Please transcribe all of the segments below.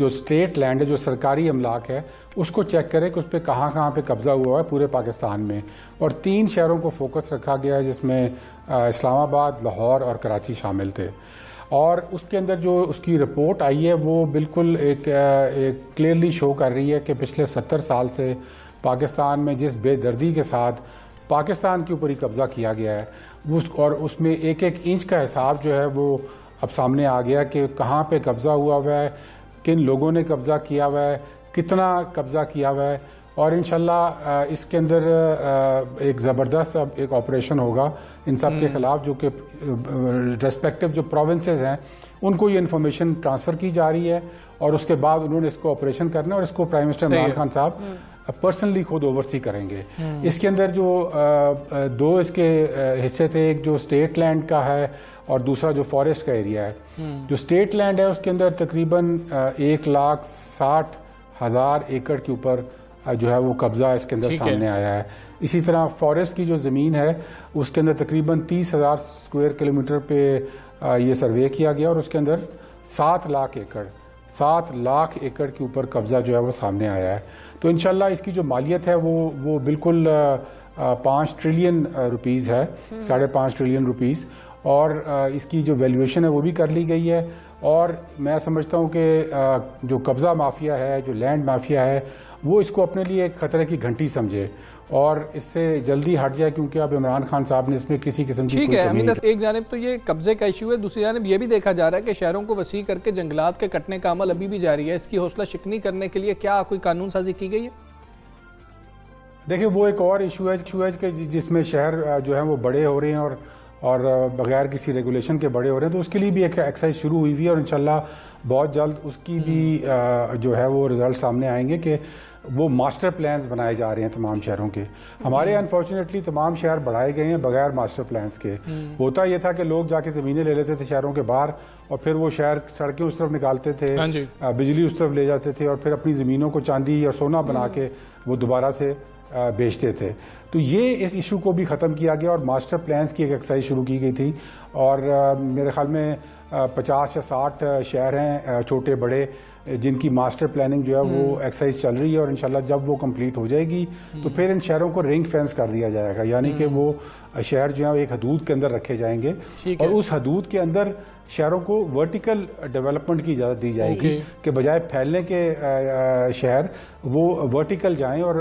جو state land ہے، جو سرکاری املاک ہے، اس کو چیک کرے کہ اس پہ کہاں کہاں پہ قبضہ ہوا ہے پورے پاکستان میں. اور 3 شہروں کو فوکس رکھا گیا ہے جس میں اسلام آباد، لاہور اور کراچی شامل تھے. اور اس کے اندر جو اس کی رپورٹ آئی ہے وہ بالکل ایک کلیئرلی شو کر رہی ہے کہ پچھلے 70 سال سے پاکستان میں جس بے دردی کے ساتھ پاکستان کے اوپر ہی قبضہ کیا گیا ہے، اور اس میں ایک ایک انچ کا حساب جو ہے وہ اب سامنے آ گیا کہ کہاں پہ قبضہ ہوا ہوا ہے، کن لوگوں نے قبضہ کیا ہوا ہے، کتنا قبضہ کیا ہوا ہے. اور انشاءاللہ اس کے اندر ایک زبردست اب ایک آپریشن ہوگا ان سب کے خلاف، جو کہ ریسپیکٹو جو پروونسز ہیں ان کو یہ انفارمیشن ٹرانسفر کی جا رہی ہے، اور اس کے بعد انہوں نے اس کو آپریشن کرنا ہے، اور اس کو پرائم منسٹر عمران خان صاحب پرسنلی خود اوورسی کریں گے. اس کے اندر جو 2 اس کے حصے تھے، ایک جو اسٹیٹ لینڈ کا ہے اور دوسرا جو فارسٹ کا ایریا ہے. جو اسٹیٹ لینڈ ہے اس کے اندر تقریباً 1,60,000 ایکڑ کے اوپر جو ہے وہ قبضہ اس کے اندر سامنے آیا ہے. اسی طرح فارسٹ کی جو زمین ہے اس کے اندر تقریباً 30,000 اسکوائر کلومیٹر پہ یہ سروے کیا گیا، اور اس کے اندر 7 لاکھ ایکڑ کے اوپر قبضہ جو ہے وہ سامنے آیا ہے. تو انشاءاللہ اس کی جو مالیت ہے وہ بالکل 5 ٹریلین روپیز ہے، 5.5 ٹریلین روپیز. اور اس کی جو ویلیویشن ہے وہ بھی کر لی گئی ہے. اور میں سمجھتا ہوں کہ جو قبضہ مافیا ہے، جو لینڈ مافیا ہے، وہ اس کو اپنے لیے ایک خطرے کی گھنٹی سمجھے اور اس سے جلدی ہٹ جائے، کیونکہ اب عمران خان صاحب نے اس میں کسی قسم کی ٹھیک ہے. ایک جانب تو یہ قبضے کا ایشو ہے، دوسری جانب یہ بھی دیکھا جا رہا ہے کہ شہروں کو وسیع کر کے جنگلات کے کٹنے کا عمل ابھی بھی جاری ہے. اس کی حوصلہ شکنی کرنے کے لیے کیا کوئی قانون سازی کی گئی ہے؟ دیکھیں وہ ایک اور ایشو ہے کہ جس میں شہر جو ہیں وہ بڑے ہو رہے ہیں اور بغیر کسی ریگولیشن کے بڑے ہو رہے ہیں، تو اس کے لیے بھی ایک ایکسرسائز شروع ہوئی ہوئی ہے، اور انشاءاللہ بہت جلد اس کی بھی جو ہے وہ رزلٹ سامنے آئیں گے کہ وہ ماسٹر پلانز بنائے جا رہے ہیں تمام شہروں کے. ہمارے انفارچونیٹلی تمام شہر بڑھائے گئے ہیں بغیر ماسٹر پلانز کے. ہوتا یہ تھا کہ لوگ جا کے زمینیں لے لیتے تھے شہروں کے باہر، اور پھر وہ شہر سڑکیں اس طرف نکالتے تھے، بجلی اس طرف لے جاتے تھے، اور پھر اپنی زمینوں کو چاندی یا سونا بنا کے وہ دوبارہ سے بیچتے تھے. تو یہ اس ایشو کو بھی ختم کیا گیا، اور ماسٹر پلانز کی ایک ایکسرسائز شروع کی گئی تھی. اور میرے خیال میں 50 یا 60 شہر ہیں چھوٹے بڑے جن کی ماسٹر پلاننگ جو ہے وہ ایکسرسائز چل رہی ہے، اور انشاءاللہ جب وہ کمپلیٹ ہو جائے گی تو پھر ان شہروں کو رنگ فینس کر دیا جائے گا، یعنی کہ وہ شہر جو ہے ایک حدود کے اندر رکھے جائیں گے، اور اس حدود کے اندر شہروں کو ورٹیکل ڈیولپمنٹ کی اجازت دی جائے گی کہ بجائے پھیلنے کے شہر وہ ورٹیکل جائیں، اور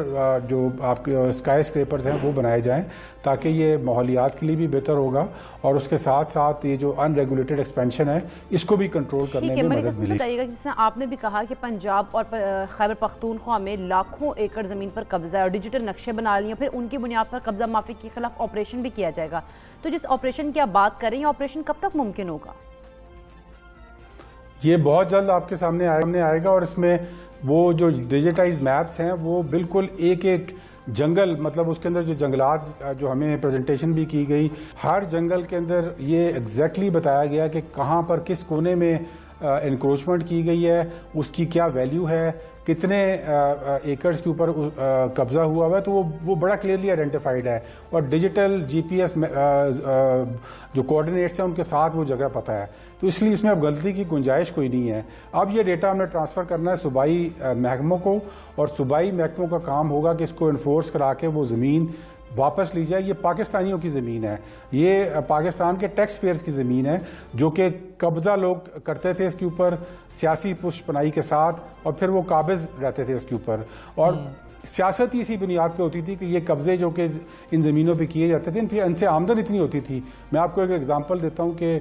جو آپ کے اسکائی اسکریپرز ہیں وہ بنائے جائیں، تاکہ یہ ماحولیات کے لیے بھی بہتر ہوگا، اور اس کے ساتھ ساتھ یہ جو ان ریگولیٹڈ ایکسپینشن ہے اس کو بھی کنٹرول کرنے میں مدد ملے گی. جس طرح آپ نے بھی کہا کہ پنجاب اور خیبر پختونخوا میں لاکھوں ایکڑ زمین پر قبضہ ہے اور ڈیجیٹل نقشے بنا لیے، پھر ان کی بنیاد پر قبضہ معافی کے خلاف آپریشن بھی کیا جائے گا. تو جس آپریشن کی آپ بات کریں، یہ آپریشن کب تک ممکن ہوگا؟ یہ بہت جلد آپ کے سامنے آئے گا، اور اس میں وہ جو ڈیجیٹائز میپس ہیں وہ بالکل ایک ایک جنگل، مطلب اس کے اندر جو جنگلات جو ہمیں پریزنٹیشن بھی کی گئی، ہر جنگل کے اندر یہ ایگزیکٹلی بتایا گیا کہ کہاں پر کس کونے میں انکروچمنٹ کی گئی ہے، اس کی کیا ویلیو ہے، کتنے ایکڑز کے اوپر قبضہ ہوا ہوا ہے. تو وہ بڑا کلیئرلی آئیڈینٹیفائڈ ہے، اور ڈیجیٹل جی پی ایس جو کوآرڈینیٹس ہیں ان کے ساتھ وہ جگہ پتہ ہے. تو اس لیے اس میں اب غلطی کی گنجائش کوئی نہیں ہے. اب یہ ڈیٹا ہم نے ٹرانسفر کرنا ہے صوبائی محکموں کو، اور صوبائی محکموں کا کام ہوگا کہ اس کو انفورس کرا کے وہ زمین واپس لی جائے. یہ پاکستانیوں کی زمین ہے، یہ پاکستان کے ٹیکس پیئرز کی زمین ہے، جو کہ قبضہ لوگ کرتے تھے اس کے اوپر سیاسی پش پناہی کے ساتھ، اور پھر وہ قابض رہتے تھے اس کے اوپر، اور سیاست ہی اسی بنیاد پہ ہوتی تھی کہ یہ قبضے جو کہ ان زمینوں پہ کیے جاتے تھے ان سے آمدن اتنی ہوتی تھی. میں آپ کو ایک ایگزامپل دیتا ہوں کہ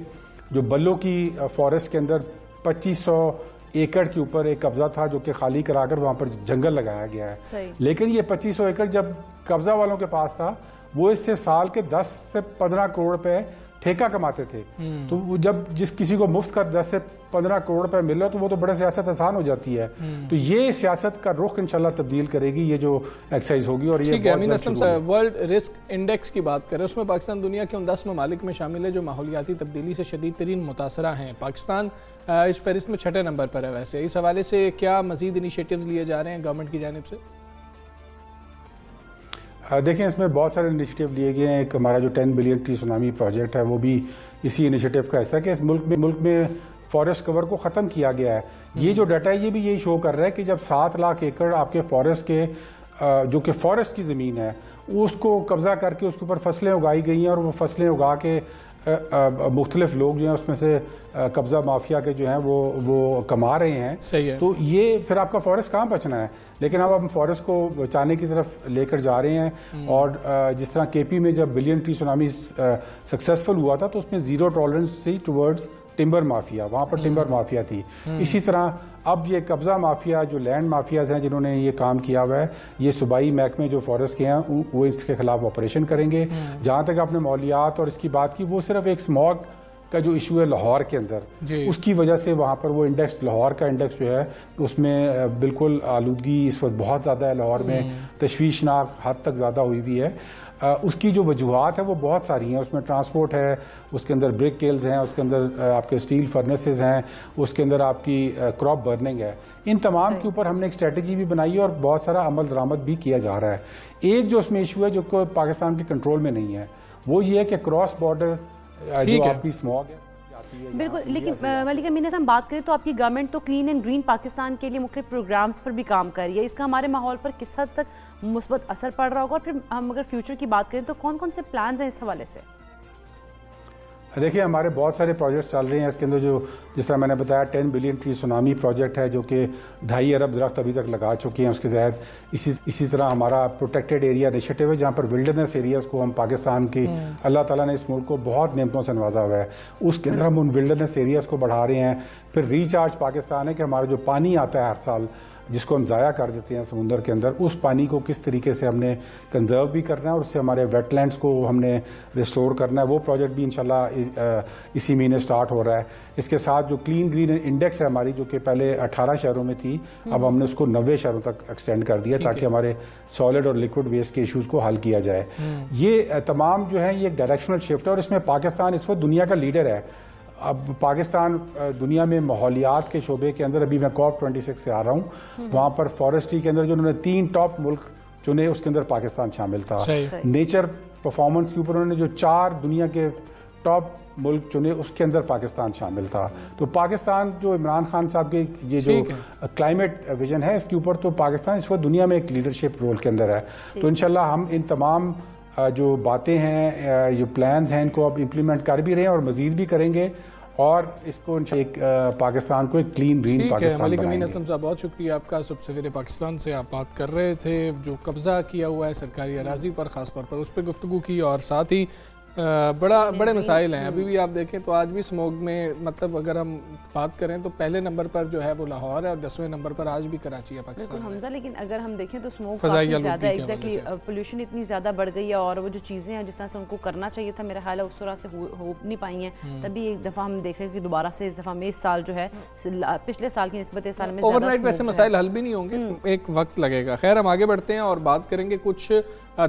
جو بلو کی فارسٹ کے اندر 2500 ایکڑ کے اوپر ایک قبضہ تھا جو کہ خالی کرا کر وہاں پر جنگل لگایا گیا ہے. لیکن یہ 2500 ایکڑ جب قبضہ والوں کے پاس تھا، وہ اس سے سال کے 10 سے 15 کروڑ روپے ٹھیکہ کماتے تھے. تو جب جس کسی کو مفت کا 10 سے 15 کروڑ روپے مل رہا تو وہ تو بڑا سیاست آسان ہو جاتی ہے. تو یہ سیاست کا رخ انشاءاللہ تبدیل کرے گی یہ جو ایکسرسائز ہوگی. اور یہ امین اسلم صاحب ورلڈ رسک انڈیکس کی بات کریں، اس میں پاکستان دنیا کے ان 10 ممالک میں شامل ہے جو ماحولیاتی تبدیلی سے شدید ترین متاثرہ ہیں. پاکستان اس فہرست میں 6 نمبر پر ہے. ویسے اس حوالے سے کیا مزید انیشیٹیوز لیے جا رہے ہیں گورنمنٹ کی جانب سے؟ دیکھیں اس میں بہت سارے انیشیٹیو لیے گئے ہیں. ایک ہمارا جو 10 بلین ٹری سونامی پروجیکٹ ہے وہ بھی اسی انیشیٹیو کا حصہ ہے کہ اس ملک میں فارسٹ کور کو ختم کیا گیا ہے. یہ جو ڈیٹا ہے یہ بھی یہی شو کر رہا ہے کہ جب 7 لاکھ ایکڑ آپ کے فارسٹ کے جو کہ فارسٹ کی زمین ہے اس کو قبضہ کر کے اس کے اوپر فصلیں اگائی گئی ہیں اور وہ فصلیں اگا کے مختلف لوگ جو ہیں اس میں سے قبضہ مافیا کے جو ہیں وہ کما رہے ہیں. صحیح ہے. تو یہ پھر آپ کا فارسٹ کہاں بچنا ہے؟ لیکن اب ہم فارسٹ کو بچانے کی طرف لے کر جا رہے ہیں. اور جس طرح کے پی میں جب بلین ٹری سونامی سکسیسفل ہوا تھا تو اس میں زیرو ٹالرنس تھی ٹورڈز ٹمبر مافیا, وہاں پر ٹمبر مافیا تھی. اسی طرح اب یہ قبضہ مافیا جو لینڈ مافیاز ہیں جنہوں نے یہ کام کیا ہوا ہے, یہ صوبائی محکمے جو فارسٹ کے ہیں وہ اس کے خلاف آپریشن کریں گے. جہاں تک آپ نے ماحولیات اور اس کی بات کی, وہ صرف ایک اسموگ کا جو ایشو ہے لاہور کے اندر, اس کی وجہ سے وہاں پر وہ انڈیکس, لاہور کا انڈیکس جو ہے اس میں بالکل آلودگی اس وقت بہت زیادہ ہے لاہور میں, تشویشناک حد تک زیادہ ہوئی ہوئی ہے. اس کی جو وجوہات ہیں وہ بہت ساری ہیں. اس میں ٹرانسپورٹ ہے, اس کے اندر بریک کیلز ہیں, اس کے اندر آپ کے اسٹیل فرنسز ہیں, اس کے اندر آپ کی کراپ برننگ ہے. ان تمام کے اوپر ہم نے ایک اسٹریٹجی بھی بنائی ہے اور بہت سارا عمل درآمد بھی کیا جا رہا ہے. ایک جو اس میں ایشو ہے جو کہ پاکستان کے کنٹرول میں نہیں ہے وہ یہ ہے کہ کراس بارڈر جو آپ کی اسموگ ہے. بالکل, لیکن ملک امین سے ہم بات کریں تو آپ کی گورنمنٹ تو کلین اینڈ گرین پاکستان کے لیے مختلف پروگرامز پر بھی کام کر رہی ہے. اس کا ہمارے ماحول پر کس حد تک مثبت اثر پڑ رہا ہوگا, اور پھر ہم اگر فیوچر کی بات کریں تو کون کون سے پلانز ہیں اس حوالے سے؟ دیکھیں ہمارے بہت سارے پروجیکٹس چل رہے ہیں. اس کے اندر جو جس طرح میں نے بتایا 10 بلین ٹری سونامی پروجیکٹ ہے جو کہ 2.5 ارب درخت ابھی تک لگا چکے ہیں اس کے تحت. اسی طرح ہمارا پروٹیکٹڈ ایریا انیشیٹو ہے جہاں پر ولڈرنس ایریاز کو ہم پاکستان کی اللہ تعالیٰ نے اس ملک کو بہت نعمتوں سے نوازا ہوا ہے, اس کے اندر ہم ان ولڈرنس ایریاز کو بڑھا رہے ہیں. پھر ریچارج پاکستان ہے کہ ہمارا جو پانی آتا ہے ہر سال جس کو ہم ضائع کر دیتے ہیں سمندر کے اندر, اس پانی کو کس طریقے سے ہم نے کنزرو بھی کرنا ہے اور اس سے ہمارے ویٹ لینڈس کو ہم نے ریسٹور کرنا ہے. وہ پروجیکٹ بھی انشاءاللہ اسی مہینے سٹارٹ ہو رہا ہے. اس کے ساتھ جو کلین گرین انڈیکس ہے ہماری جو کہ پہلے 18 شہروں میں تھی, اب ہم نے اس کو 90 شہروں تک ایکسٹینڈ کر دیا تاکہ ہمارے سالڈ اور لیکوڈ ویسٹ کے ایشوز کو حل کیا جائے. یہ تمام جو ہے یہ ایک ڈائریکشنل شفٹ ہے اور اس میں پاکستان اس وقت دنیا کا لیڈر ہے. اب پاکستان دنیا میں ماحولیات کے شعبے کے اندر, ابھی میں COP 26 سے آ رہا ہوں, وہاں پر فارسٹری کے اندر جو انہوں نے 3 ٹاپ ملک چنے اس کے اندر پاکستان شامل تھا. نیچر پرفارمنس کے اوپر انہوں نے جو 4 دنیا کے ٹاپ ملک چنے اس کے اندر پاکستان شامل تھا. تو پاکستان جو عمران خان صاحب کے یہ جو کلائمیٹ ویژن ہے اس کے اوپر, تو پاکستان اس وقت دنیا میں ایک لیڈرشپ رول کے اندر ہے. تو انشاءاللہ ہم ان تمام جو باتیں ہیں, جو پلانز ہیں, ان کو اب امپلیمنٹ کر بھی رہے ہیں اور مزید بھی کریں گے, اور اس کو ایک پاکستان کو ایک کلین گرین پاکستان ملک امین اسلم صاحب بہت شکریہ آپ کا. صبح سویرے پاکستان سے آپ بات کر رہے تھے, جو قبضہ کیا ہوا ہے سرکاری اراضی پر خاص طور پر اس پہ گفتگو کی, اور ساتھ ہی بڑے مسائل ہیں. ابھی بھی آپ دیکھیں تو آج بھی اسموگ میں, مطلب اگر ہم بات کریں تو پہلے نمبر پر جو ہے وہ لاہور ہے اور 10ویں نمبر پر آج بھی کراچی ہے پاکستان میں. حمزہ, لیکن اگر ہم دیکھیں تو اسموگ کافی زیادہ ہے, ایگزیکٹلی پولوشن اتنی زیادہ بڑھ گئی ہے, اور وہ جو چیزیں ہیں جس طرح سے ان کو کرنا چاہیے تھا میرا خیال ہے اس طرح سے ہو نہیں پائی ہیں. تبھی ایک دفعہ ہم دیکھ رہے ہیں کہ دوبارہ سے اس دفعہ میں اس سال جو ہے پچھلے سال کی نسبت اس سال میں اوور نائٹ ویسے مسائل حل بھی نہیں ہوں گے, ایک وقت لگے گا. خیر ہم آگے بڑھتے ہیں اور بات کریں گے کچھ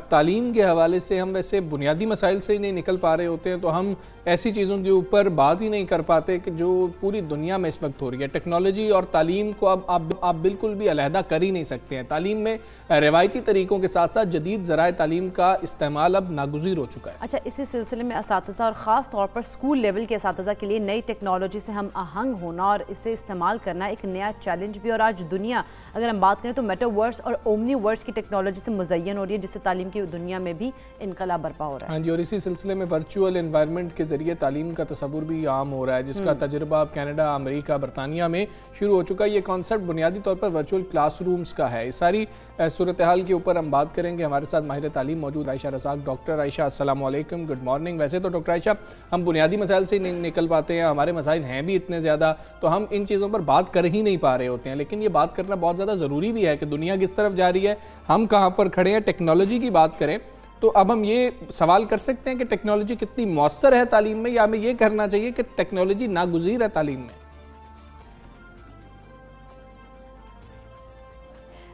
تعلیم کے حوالے سے. ہم ویسے بنیادی مسائل سے ہی نہیں نکل پا رہے ہوتے ہیں تو ہم ایسی چیزوں کے اوپر بات ہی نہیں کر پاتے کہ جو پوری دنیا میں اس وقت ہو رہی ہے. ٹیکنالوجی اور تعلیم کو اب آپ بالکل بھی علیحدہ کر ہی نہیں سکتے ہیں. تعلیم میں روایتی طریقوں کے ساتھ ساتھ جدید ذرائع تعلیم کا استعمال اب ناگزیر ہو چکا ہے. اچھا, اسی سلسلے میں اساتذہ اور خاص طور پر اسکول لیول کے اساتذہ کے لیے نئی ٹیکنالوجی سے ہم آہنگ ہونا اور اسے استعمال کرنا ایک نیا چیلنج بھی. اور آج دنیا اگر ہم بات کریں تو میٹاورس اور اومنی ورس کی ٹیکنالوجی سے مزین ہو رہی ہے, جس سے تعلیم کی دنیا میں بھی انقلاب برپا ہو رہا ہے. ہاں جی, اور اسی سلسلے میں ورچوئل انوائرمنٹ کے ذریعے تعلیم کا تصور بھی عام ہو رہا ہے, جس کا تجربہ کینیڈا, امریکہ, برطانیہ میں شروع ہو چکا ہے. یہ کانسیپٹ بنیادی طور پر ورچوئل کلاس رومز کا ہے. اس ساری صورتحال کے اوپر ہم بات کریں گے. ہمارے ساتھ ماہر تعلیم موجود عائشہ رزاق. ڈاکٹر عائشہ السلام علیکم, گڈ مارننگ. ویسے تو ڈاکٹر عائشہ ہم بنیادی مسائل سے نہیں نکل پاتے ہیں, ہمارے مسائل ہیں بھی اتنے زیادہ, تو ہم ان چیزوں پر بات کر ہی نہیں پا رہے ہوتے ہیں. لیکن یہ بات کرنا بہت زیادہ ضروری بھی ہے کہ دنیا کس طرف جا رہی ہے, ہم کہاں پر کھڑے ہیں. ٹیکنالوجی کی بات کریں تو اب ہم یہ سوال کر سکتے ہیں کہ ٹیکنالوجی کتنی مؤثر ہے تعلیم میں, یا ہمیں یہ کرنا چاہیے کہ ٹیکنالوجی ناگزیر ہے تعلیم میں؟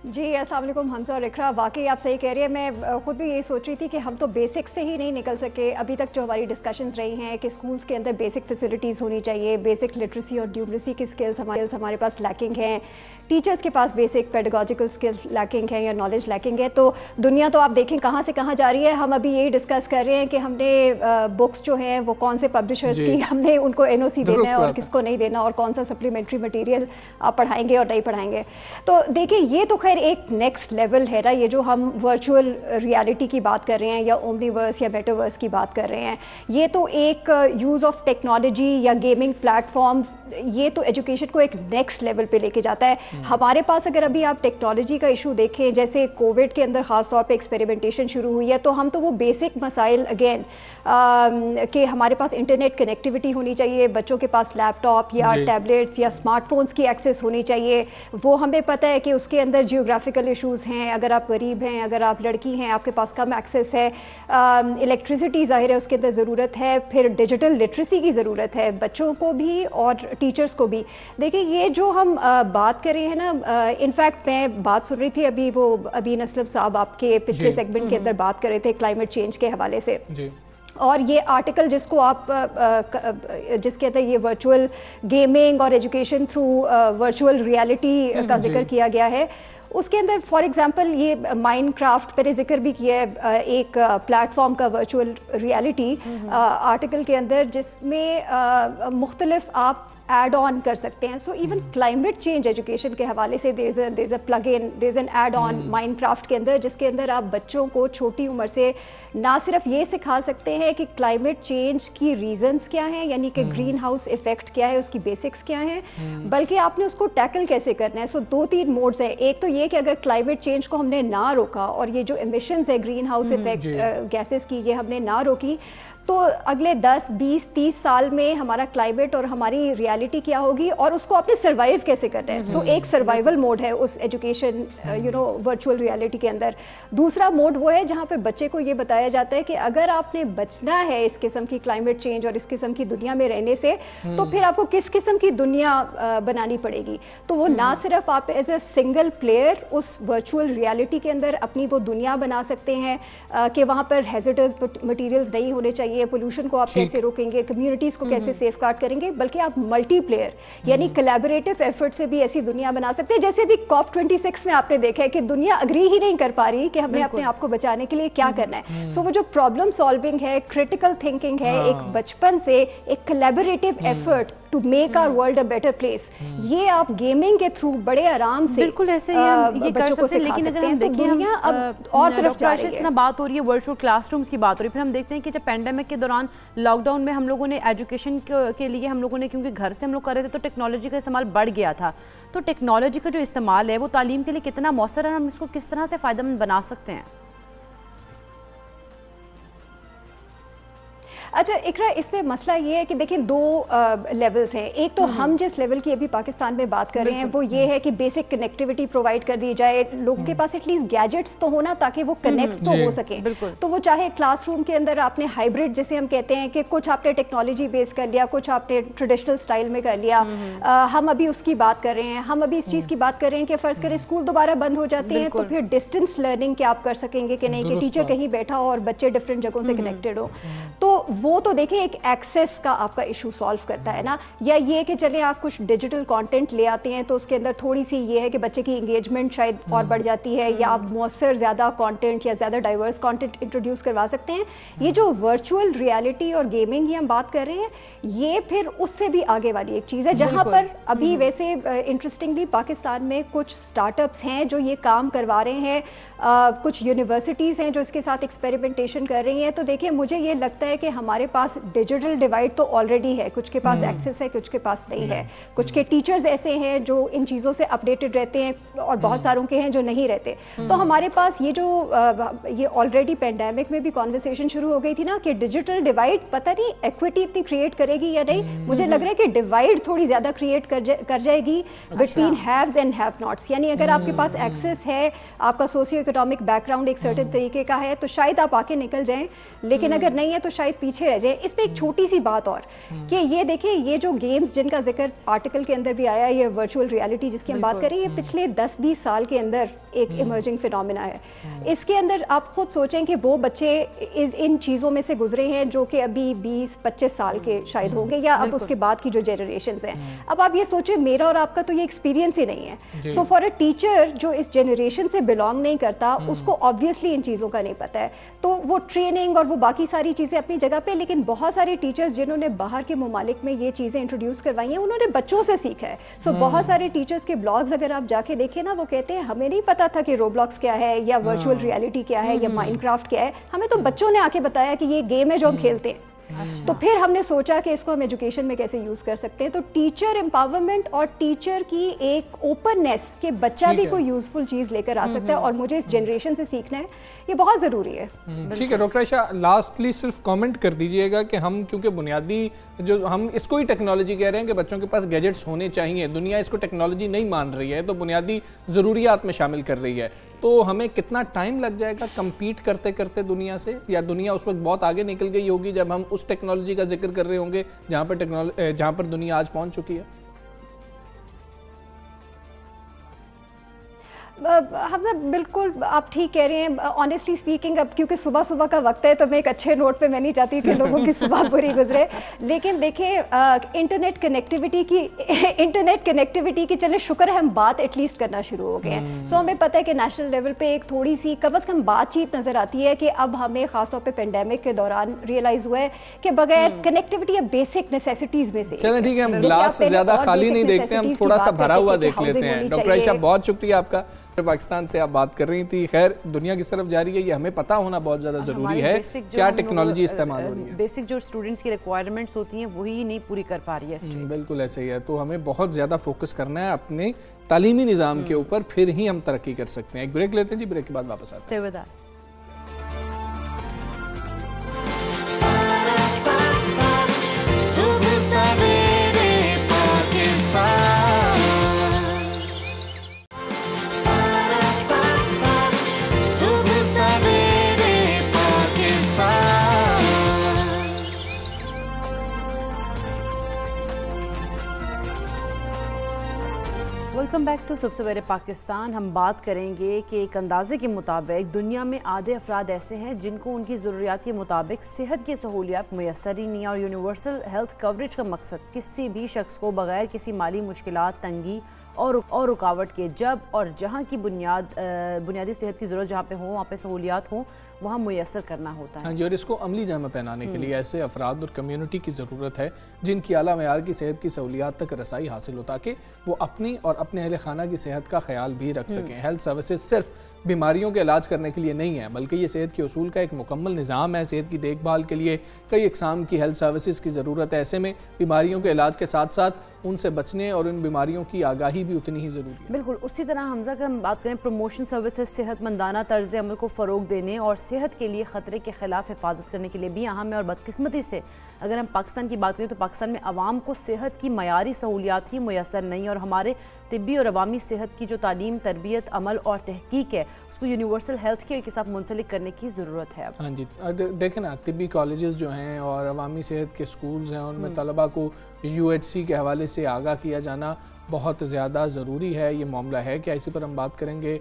جی السلام علیکم حمزہ اور اقرا، واقعی آپ صحیح کہہ رہی ہیں. میں خود بھی یہی سوچ رہی تھی کہ ہم تو بیسک سے ہی نہیں نکل سکے. ابھی تک جو ہماری ڈسکشنز رہی ہیں کہ اسکولس کے اندر بیسک فیسلٹیز ہونی چاہیے، بیسک لٹریسی اور نیومریسی کی اسکلس ہمارے پاس لیکنگ ہیں، ٹیچرس کے پاس بیسک پیڈاگوجیکل اسکلس لیکنگ ہے یا نالج لیکنگ ہے. تو دنیا تو آپ دیکھیں کہاں سے کہاں جا رہی ہے. ہم ابھی یہی ڈسکس کر رہے ہیں کہ ہم نے بکس جو ہیں وہ کون سے پبلشرز کی ہم نے ان کو NOC دینا ہے اور کس کو نہیں دینا، اور کون سا سپلیمنٹری مٹیریل آپ پڑھائیں گے اور نہیں پڑھائیں گے. تو دیکھیں یہ تو خیر ایک نیکسٹ لیول ہے نا، یہ جو ہم ورچوئل ریالٹی کی بات کر رہے ہیں یا اومنیورس یا میٹاورس کی بات کر رہے ہیں، یہ تو ایک یوز آف ٹیکنالوجی یا گیمنگ پلیٹ فارمز، یہ تو ایجوکیشن کو ایک نیکسٹ لیول پہ لے کے جاتا ہے. ہمارے پاس اگر ابھی آپ ٹیکنالوجی کا ایشو دیکھیں، جیسے کووڈ کے اندر خاص طور پہ ایکسپیریمنٹیشن شروع ہوئی ہے، تو ہم تو وہ بیسک مسائل اگین کہ ہمارے پاس انٹرنیٹ کنیکٹیوٹی ہونی چاہیے، بچوں کے پاس لیپ ٹاپ یا ٹیبلیٹس یا اسمارٹ فونس کی ایکسیس ہونی چاہیے. وہ ہمیں پتہ ہے کہ اس کے اندر جیوگرافیکل ایشوز ہیں، اگر آپ غریب ہیں، اگر آپ لڑکی ہیں، آپ کے پاس کم ایکسیس ہے. الیکٹریسٹی ظاہر ہے اس کے اندر ضرورت ہے. پھر ڈیجیٹل لٹریسی کی ضرورت ہے بچوں کو بھی اور ٹیچرس کو بھی. دیکھیں یہ جو ہم بات کر رہے ہیں نا، انفیکٹ میں بات سن رہی تھی ابھی، وہ ابین اسلم صاحب آپ کے پچھلے سیگمنٹ کے اندر بات کر رہے تھے کلائمیٹ چینج کے حوالے سے. اور یہ آرٹیکل جس کو آپ جس کے اندر یہ ورچوئل گیمنگ اور ایجوکیشن تھرو ورچوئل ریالٹی کا ذکر کیا گیا ہے، اس کے اندر فار ایگزامپل یہ مائن کرافٹ پہ ذکر بھی کیا ہے ایک پلیٹ فارم کا ورچوئل ریالٹی آرٹیکل کے اندر، جس میں مختلف آپ ایڈ آن کر سکتے ہیں. So even climate change education کے حوالے سے there is a plugin, there is an add on Minecraft کے اندر، جس کے اندر آپ بچوں کو چھوٹی عمر سے نہ صرف یہ سکھا سکتے ہیں کہ کلائمیٹ چینج کی ریزنز کیا ہیں، یعنی کہ گرین ہاؤس ایفیکٹ کیا ہے، اس کی بیسکس کیا ہیں، بلکہ آپ نے اس کو ٹیکل کیسے کرنا ہے. سو 2-3 موڈز ہیں. ایک تو یہ کہ اگر کلائمیٹ چینج کو ہم نے نہ روکا اور یہ جو ایمیشنز ہے گرین ہاؤس ایفیکٹ گیسز کی، یہ ہم نے نہ روکی، تو اگلے 10, 20, 30 سال میں ہمارا کلائمیٹ اور ہماری ریالٹی کیا ہوگی اور اس کو آپ نے سروائیو کیسے کرنا ہے. سو ایک سروائیول موڈ ہے اس ایجوکیشن ورچوئل ریالٹی کے اندر. دوسرا موڈ وہ ہے جہاں پہ بچے کو یہ بتایا جاتا ہے کہ اگر آپ نے بچنا ہے اس قسم کی کلائمیٹ چینج اور اس قسم کی دنیا میں رہنے سے، تو پھر آپ کو کس قسم کی دنیا بنانی پڑے گی. تو وہ نہ صرف آپ ایز اے سنگل پلیئر اس ورچوئل ریالٹی کے اندر اپنی وہ دنیا بنا سکتے ہیں کہ وہاں پر ہیزرڈس مٹیریلز نہیں ہونے چاہیے، پولوشن کو آپ کیسے روکیں گے، کمیونٹیز کو کیسے سیف گارڈ کریں گے، بلکہ آپ ملٹی پلیئر یعنی کولیبریٹو ایفرٹ سے بھی ایسی دنیا بنا سکتے ہیں. جیسے بھی COP26 میں آپ نے دیکھا ہے کہ دنیا اگری ہی نہیں کر پا رہی کہ ہم نے اپنے آپ کو بچانے کے لیے کیا کرنا ہے. سو وہ جو پرابلم سالونگ ہے، کریٹیکل تھنکنگ ہے، ایک بچپن سے ایک collaborative effort to make our world a better place, یہ آپ گیمنگ کے تھرو بڑے آرام سے بالکل ایسے ہی ہم یہ کر سکتے ہیں. لیکن اگر ہم دیکھیں ہم اور طرف جا رہی ہے، اس طرح بات ہو رہی ہے ورچوئل کلاس رومز کی بات ہو رہی ہے. پھر ہم دیکھتے ہیں کہ جب پینڈیمک کے دوران لاک ڈاؤن میں ہم لوگوں نے ایجوکیشن کے لیے ہم لوگوں نے کیونکہ گھر سے ہم لوگ کر رہے تھے تو ٹیکنالوجی کا استعمال بڑھ گیا تھا. تو ٹیکنالوجی کا جو استعمال ہے وہ تعلیم کے لیے کتنا مؤثر ہے، ہم اس کو کس طرح سے فائدہ مند بنا سکتے ہیں؟ اچھا اقرا، اس میں مسئلہ یہ ہے کہ دیکھیں 2 لیولز ہیں. ایک تو ہم جس لیول کی ابھی پاکستان میں بات کر رہے ہیں وہ یہ ہے کہ بیسک کنیکٹیوٹی پرووائڈ کر دی جائے، لوگوں کے پاس ایٹ لیسٹ گیجٹس تو ہونا تاکہ وہ کنیکٹ تو ہو سکیں. تو وہ چاہے کلاس روم کے اندر آپ نے ہائبرڈ جسے ہم کہتے ہیں کہ کچھ آپ نے ٹیکنالوجی بیس کر لیا، کچھ آپ نے ٹریڈیشنل سٹائل میں کر لیا. ہم ابھی اس کی بات کر رہے ہیں، ہم ابھی اس چیز کی بات کر رہے ہیں کہ فرض کریں اسکول دوبارہ بند ہو جاتے ہیں تو پھر ڈسٹینس لرننگ کیا آپ کر سکیں گے کہ نہیں، کہ ٹیچر کہیں بیٹھا ہو اور بچے ڈفرینٹ جگہوں سے کنیکٹڈ ہو. تو وہ تو دیکھیں ایک ایکسیس کا آپ کا ایشو سالو کرتا ہے نا. یا یہ کہ چلیں آپ کچھ ڈیجیٹل کانٹینٹ لے آتے ہیں تو اس کے اندر تھوڑی سی یہ ہے کہ بچے کی انگیجمنٹ شاید اور بڑھ جاتی ہے، یا آپ مؤثر زیادہ کانٹینٹ یا زیادہ ڈائیورس کانٹینٹ انٹروڈیوس کروا سکتے ہیں. یہ جو ورچوئل ریالٹی اور گیمنگ یہ ہم بات کر رہے ہیں، یہ پھر اس سے بھی آگے والی ایک چیز ہے جہاں پر ابھی ویسے انٹرسٹنگلی پاکستان میں کچھ اسٹارٹ اپس ہیں جو یہ کام کروا رہے ہیں، کچھ یونیورسٹیز ہیں جو اس کے ساتھ ایکسپیریمنٹیشن کر رہی ہیں. تو دیکھیں مجھے یہ لگتا ہے کہ ہمارے پاس ڈیجیٹل ڈیوائڈ تو آلریڈی ہے، کچھ کے پاس ایکسیس ہے، کچھ کے پاس نہیں ہے. کچھ کے ٹیچرز ایسے ہیں جو ان چیزوں سے اپڈیٹڈ رہتے ہیں اور بہت ساروں کے ہیں جو نہیں رہتے. تو ہمارے پاس یہ جو یہ آلریڈی پینڈیمک میں بھی کانورسیشن شروع ہو گئی تھی نا کہ ڈیجیٹل ڈیوائڈ پتہ نہیں ایکویٹی اتنی کریٹ کرے گی یا نہیں. مجھے لگ رہا ہے کہ ڈیوائڈ تھوڑی زیادہ کریٹ کر جائے گی between haves and have nots. یعنی اگر آپ کے پاس ایکسیس ہے، آپ کا سوشیو اکنامک بیک گراؤنڈ ایک سرٹن طریقے کا ہے، تو شاید آپ آ کے نکل جائیں، لیکن اگر نہیں ہے تو شاید پیچھے رہ جائیں. اس پہ ایک چھوٹی سی بات اور کہ یہ دیکھیں یہ جو گیمز جن کا ذکر آرٹیکل کے اندر بھی آیا, یہ ورچوئل ریالٹی جس کی ہم بات کر رہے ہیں, یہ پچھلے 10-20 سال کے اندر ایک ایمرجنگ فینومینا ہے. اس کے اندر آپ خود سوچیں کہ وہ بچے ان چیزوں میں سے گزرے ہیں جو کہ ابھی 20-25 سال کے شاید ہوں گے, یا اب اس کے بعد کی جو جنریشنز ہیں. اب آپ یہ سوچیں میرا اور آپ کا تو یہ ایکسپیرینس ہی نہیں ہے. سو فار اے ٹیچر جو اس جنریشن سے بلانگ نہیں کرتا, اس کو آبویسلی ان چیزوں کا نہیں پتہ ہے. تو وہ ٹریننگ اور وہ باقی ساری چیزیں اپنی جگہ پہ, لیکن بہت سارے ٹیچرز جنہوں نے باہر کے ممالک میں یہ چیزیں انٹروڈیوس کروائی ہیں انہوں نے بچوں سے سیکھا ہے. سو بہت سارے ٹیچرز کے بلاگز اگر آپ جا کے دیکھیں نا, وہ کہتے ہیں ہمیں نہیں پتا تھا کہ روبلاکس کیا ہے یا ورچوئل ریالٹی کیا ہے یا مائنڈ کرافٹ کیا ہے, ہمیں تو بچوں نے آ کے بتایا کہ یہ گیم ہے جو ہم کھیلتے ہیں. تو پھر ہم نے سوچا کہ اس کو ہم ایجوکیشن میں کیسے یوز کر سکتے ہیں. تو ٹیچر امپاورمنٹ اور ٹیچر کی ایک اوپننیس کہ بچہ بھی کوئی یوزفل چیز لے کر آ سکتا ہے اور مجھے اس جنریشن سے سیکھنا ہے, یہ بہت ضروری ہے. ٹھیک ہے ڈاکٹر عائشہ, لاسٹلی صرف کامنٹ کر دیجئے گا کہ ہم کیونکہ بنیادی جو ہم اس کو ہی ٹیکنالوجی کہہ رہے ہیں کہ بچوں کے پاس گیجٹس ہونے چاہیے, دنیا اس کو ٹیکنالوجی نہیں مان رہی ہے تو بنیادی ضروریات میں شامل کر رہی ہے, تو ہمیں کتنا ٹائم لگ جائے گا کمپیٹ کرتے کرتے دنیا سے, یا دنیا اس وقت بہت آگے نکل گئی ہوگی جب ہم اس ٹیکنالوجی کا ذکر کر رہے ہوں گے جہاں پر دنیا آج پہنچ چکی ہے؟ حفظہ بالکل آپ ٹھیک کہہ رہے ہیں. آنیسٹلی اسپیکنگ اب کیونکہ صبح صبح کا وقت ہے تو میں ایک اچھے نوٹ پہ میں نہیں چاہتی کہ لوگوں کی صبح بری گزرے, لیکن دیکھیں انٹرنیٹ کنیکٹیوٹی کی چلے شکر ہے ہم بات ایٹ لیسٹ کرنا شروع ہو گئے ہیں. سو ہمیں پتہ ہے کہ نیشنل لیول پہ ایک تھوڑی سی کم از کم بات چیت نظر آتی ہے کہ اب ہمیں خاص طور پہ پینڈیمک کے دوران ریئلائز ہوا ہے کہ بغیر کنیکٹیوٹی اب بیسک نیسیسٹیز میں سے. چلیں ٹھیک ہے, ہم گلاس زیادہ خالی نہیں دیکھتے, ہم تھوڑا سا بھرا ہوا دیکھ لیتے ہیں. ڈاکٹر عائشہ بہت شکریہ آپ کا, پاکستان سے آپ بات کر رہی تھی. خیر دنیا کس طرف جا رہی ہے یہ ہمیں پتہ ہونا بہت زیادہ ضروری ہے, کیا ٹیکنالوجی استعمال ہو رہی ہے. بیسک جو اسٹوڈنٹس کی ریکوائرمنٹس ہوتی ہیں وہی نہیں پوری کر پا رہی ہے. بالکل ایسے ہی ہے, تو ہمیں بہت زیادہ فوکس کرنا ہے اپنے تعلیمی نظام کے اوپر, پھر ہی ہم ترقی کر سکتے ہیں. ایک بریک لیتے ہیں جی, بریک کے بعد واپس آتے ہیں. ویلکم بیک ٹو صبح سویرے پاکستان. ہم بات کریں گے کہ ایک اندازے کے مطابق دنیا میں آدھے افراد ایسے ہیں جن کو ان کی ضروریات کے مطابق صحت کی سہولیات میسر ہی نہیں, اور یونیورسل ہیلتھ کوریج کا مقصد کسی بھی شخص کو بغیر کسی مالی مشکلات, تنگی اور رکاوٹ کے جب اور جہاں کی بنیادی صحت کی ضرورت جہاں پہ ہوں وہاں پہ سہولیات ہوں وہاں میسر کرنا ہوتا ہے. ہاں جی, اور اس کو عملی جامہ پہنانے کے لیے ایسے افراد اور کمیونٹی کی ضرورت ہے جن کی اعلیٰ معیار کی صحت کی سہولیات تک رسائی حاصل ہو تاکہ وہ اپنی اور اپنے اہل خانہ کی صحت کا خیال بھی رکھ سکیں. ہیلتھ سروسز صرف بیماریوں کے علاج کرنے کے لیے نہیں ہے بلکہ یہ صحت کے اصول کا ایک مکمل نظام ہے. صحت کی دیکھ بھال کے لیے کئی اقسام کی ہیلتھ سروسز کی ضرورت ہے. ایسے میں بیماریوں کے علاج کے ساتھ ساتھ ان سے بچنے اور ان بیماریوں کی آگاہی بھی اتنی ہی ضروری ہے. بالکل اسی طرح حمزہ اگر ہم بات کریں پروموشن سروسز, صحت مندانہ طرز عمل کو فروغ دینے اور صحت کے لیے خطرے کے خلاف حفاظت کرنے کے لیے بھی اہم ہے. اور بدقسمتی سے اگر ہم پاکستان کی بات کریں تو پاکستان میں عوام کو صحت کی معیاری سہولیات ہی میسر نہیں, اور ہمارے طبی اور عوامی صحت کی جو تعلیم, تربیت, عمل اور تحقیق ہے اس کو یونیورسل ہیلتھ کیئر کے ساتھ منسلک کرنے کی ضرورت ہے. ہاں جی, دیکھیں نا طبی کالجز جو ہیں اور عوامی صحت کے سکولز ہیں ان میں طلبہ کو UHC کے حوالے سے آگاہ کیا جانا بہت زیادہ ضروری ہے. یہ معاملہ ہے کہ اسی پر ہم بات کریں گے.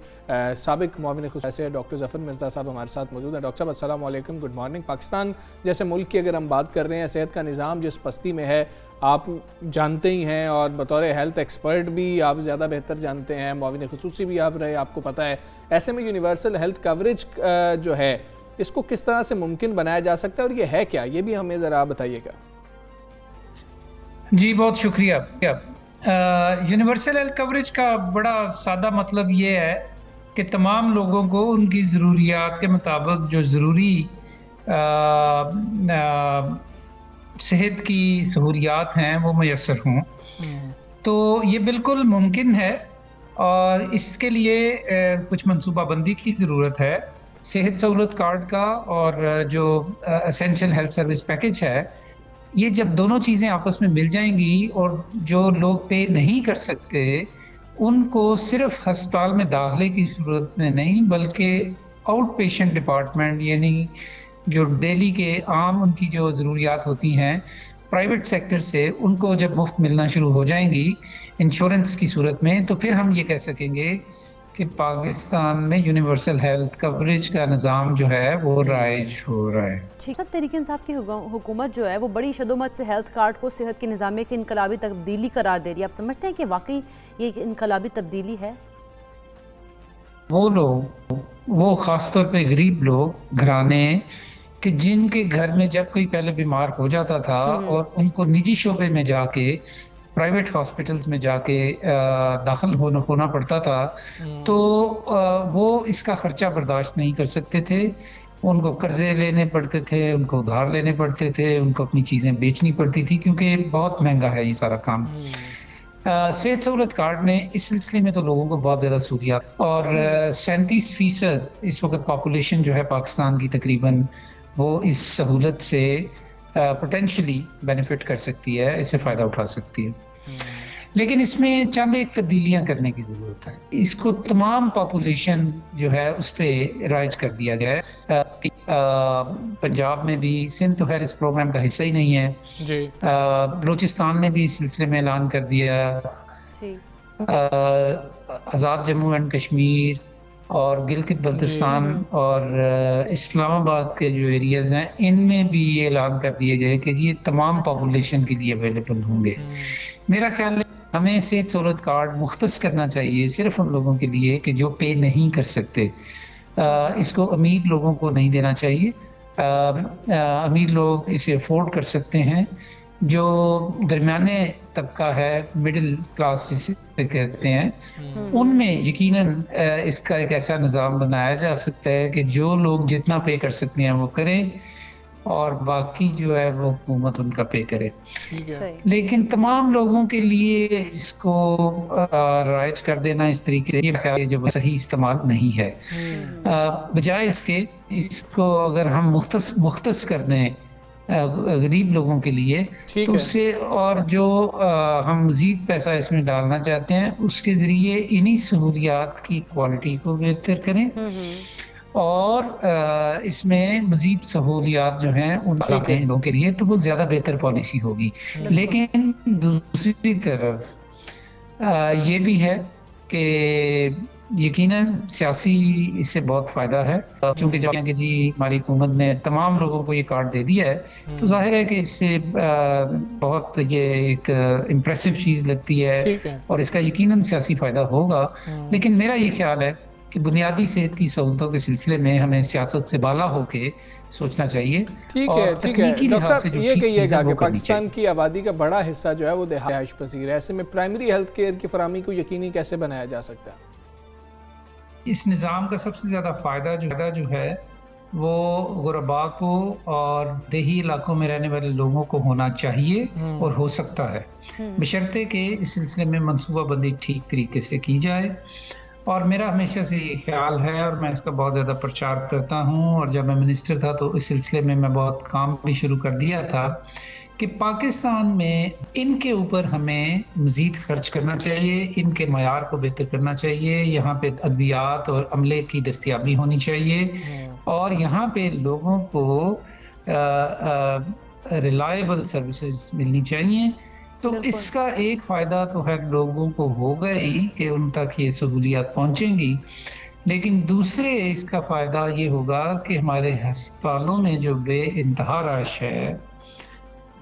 سابق معاون خصوصی ڈاکٹر ظفر مرزا صاحب ہمارے ساتھ موجود ہیں. ڈاکٹر صاحب السلام علیکم, گڈ مارننگ. پاکستان جیسے ملک کی اگر ہم بات کر رہے ہیں, صحت کا نظام جس پستی میں ہے آپ جانتے ہی ہیں, اور بطور ہیلتھ ایکسپرٹ بھی آپ زیادہ بہتر جانتے ہیں, معاون خصوصی بھی آپ رہے, آپ کو پتہ ہے. ایسے میں یونیورسل ہیلتھ کوریج جو ہے اس کو کس طرح سے ممکن بنایا جا سکتا ہے اور یہ ہے کیا, یہ بھی ہمیں ذرا بتائیے گا. جی بہت شکریہ. یونیورسل ہیلتھ کوریج کا بڑا سادہ مطلب یہ ہے کہ تمام لوگوں کو ان کی ضروریات کے مطابق جو ضروری صحت کی سہولیات ہیں وہ میسر ہوں. تو یہ بالکل ممکن ہے اور اس کے لیے کچھ منصوبہ بندی کی ضرورت ہے. صحت سہولت کارڈ کا اور جو اسینشل ہیلتھ سروس پیکج ہے, یہ جب دونوں چیزیں آپس میں مل جائیں گی اور جو لوگ پے نہیں کر سکتے ان کو صرف ہسپتال میں داخلے کی صورت میں نہیں بلکہ آؤٹ پیشنٹ ڈپارٹمنٹ یعنی جو ڈیلی کے عام ان کی جو ضروریات ہوتی ہیں پرائیویٹ سیکٹر سے، ان کو جب مفت ملنا شروع ہو جائیں گی انشورنس کی صورت میں، تو پھر ہم یہ کہہ سکیں گے کہ پاکستان میں یونیورسل ہیلتھ کوریج کا نظام جو ہے وہ رائج ہو رہا ہے۔ ٹھیک ہے، تحریک انصاف کی حکومت جو ہے وہ بڑی شدومت سے ہیلتھ کارڈ کو صحت کے نظام میں ایک انقلابی تبدیلی قرار دے رہی ہے، آپ سمجھتے ہیں کہ واقعی یہ ایک انقلابی تبدیلی ہے؟ وہ لوگ، وہ خاص طور پہ غریب لوگ، گھرانے کہ جن کے گھر میں جب کوئی پہلے بیمار ہو جاتا تھا اور ان کو نجی شعبے میں جا کے، پرائیویٹ ہاسپٹلز میں جا کے داخل ہونا پڑتا تھا، تو وہ اس کا خرچہ برداشت نہیں کر سکتے تھے، ان کو قرضے لینے پڑتے تھے، ان کو ادھار لینے پڑتے تھے، ان کو اپنی چیزیں بیچنی پڑتی تھی، کیونکہ بہت مہنگا ہے یہ سارا کام۔ صحت سہولت کارڈ نے اس سلسلے میں تو لوگوں کو بہت زیادہ سہولیات، اور 37% اس وقت پاپولیشن جو ہے پاکستان کی تقریباً، وہ اس سہولت سے پوٹینشلی بینیفٹ کر سکتی ہے، اس سے فائدہ اٹھا سکتی ہے۔ لیکن اس میں چند ایک تبدیلیاں کرنے کی ضرورت ہے۔ اس کو تمام پاپولیشن جو ہے اس پہ رائج کر دیا گیا ہے۔ پنجاب میں بھی، سندھ تو خیر اس پروگرام کا حصہ ہی نہیں ہے جی، بلوچستان نے بھی اس سلسلے میں اعلان کر دیا، آزاد جموں اینڈ کشمیر اور گلگت بلتستان اور اسلام آباد کے جو ایریاز ہیں، ان میں بھی یہ اعلان کر دیے گئے کہ یہ تمام پاپولیشن کے لیے اویلیبل ہوں گے۔ میرا خیال ہے ہمیں صحت سہولت کارڈ مختص کرنا چاہیے صرف ان لوگوں کے لیے کہ جو پے نہیں کر سکتے، اس کو امیر لوگوں کو نہیں دینا چاہیے۔ امیر لوگ اسے افورڈ کر سکتے ہیں، جو درمیانے طبقہ ہے، مڈل کلاس جسے کہتے ہیں، ان میں یقیناً اس کا ایک ایسا نظام بنایا جا سکتا ہے کہ جو لوگ جتنا پے کر سکتے ہیں وہ کریں، اور باقی جو ہے وہ حکومت ان کا پے کرے۔ لیکن تمام لوگوں کے لیے اس کو رائج کر دینا اس طریقے سے، یہ خیال ہے جو صحیح استعمال نہیں ہے۔ بجائے اس کے، اس کو اگر ہم مختص کر دیں غریب لوگوں کے لیے، تو اس سے اور جو ہم مزید پیسہ اس میں ڈالنا چاہتے ہیں، اس کے ذریعے انہی سہولیات کی کوالٹی کو بہتر کریں، اور اس میں مزید سہولیات جو ہیں ان لوگوں کے لیے، تو وہ زیادہ بہتر پالیسی ہوگی۔ لیکن دوسری طرف یہ بھی ہے کہ یقیناً سیاسی اس سے بہت فائدہ ہے، کیونکہ جب کہ جی ہماری حکومت نے تمام لوگوں کو یہ کارڈ دے دیا ہے، تو ظاہر ہے کہ اس سے بہت یہ ایک امپریسو چیز لگتی ہے، اور اس کا یقیناً سیاسی فائدہ ہوگا۔ لیکن میرا یہ خیال ہے کہ بنیادی صحت کی سہولتوں کے سلسلے میں ہمیں سیاست سے بالا ہو کے سوچنا چاہیے۔ ٹھیک ہے ڈاکٹر صاحب، یہ کہیے گا کہ پاکستان کی آبادی کا بڑا حصہ جو ہے وہ رہائش پذیر ہے، ایسے میں پرائمری ہیلتھ کیئر کی فراہمی کو یقینی کیسے بنایا جا سکتا ہے؟ اس نظام کا سب سے زیادہ فائدہ جو ہے وہ غرباء کو اور دیہی علاقوں میں رہنے والے لوگوں کو ہونا چاہیے اور ہو سکتا ہے، بشرطے کہ اس سلسلے میں منصوبہ بندی ٹھیک طریقے سے کی جائے۔ اور میرا ہمیشہ سے یہ خیال ہے، اور میں اس کا بہت زیادہ پرچار کرتا ہوں، اور جب میں منسٹر تھا تو اس سلسلے میں بہت کام بھی شروع کر دیا تھا، کہ پاکستان میں ان کے اوپر ہمیں مزید خرچ کرنا چاہیے، ان کے معیار کو بہتر کرنا چاہیے، یہاں پہ ادویات اور عملے کی دستیابی ہونی چاہیے، اور یہاں پہ لوگوں کو ریلائبل سروسز ملنی چاہیے۔ تو اس کا ایک فائدہ تو ہے لوگوں کو ہوگا ہی کہ ان تک یہ سہولیات پہنچیں گی، لیکن دوسرے اس کا فائدہ یہ ہوگا کہ ہمارے ہسپتالوں میں جو بے انتہا رش ہے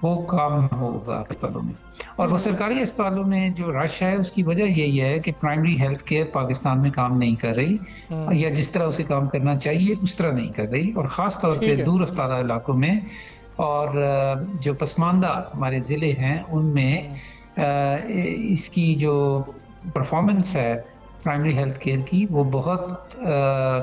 وہ کام ہوگا ہسپتالوں میں، اور وہ سرکاری ہسپتالوں میں جو رش ہے اس کی وجہ یہی ہے کہ پرائمری ہیلتھ کیئر پاکستان میں کام نہیں کر رہی، یا جس طرح اسے کام کرنا چاہیے اس طرح نہیں کر رہی، اور خاص طور پہ دور افتادہ علاقوں میں، اور جو پسماندہ ہمارے ضلع ہیں ان میں اس کی جو پرفارمنس ہے پرائمری ہیلتھ کیئر کی وہ بہت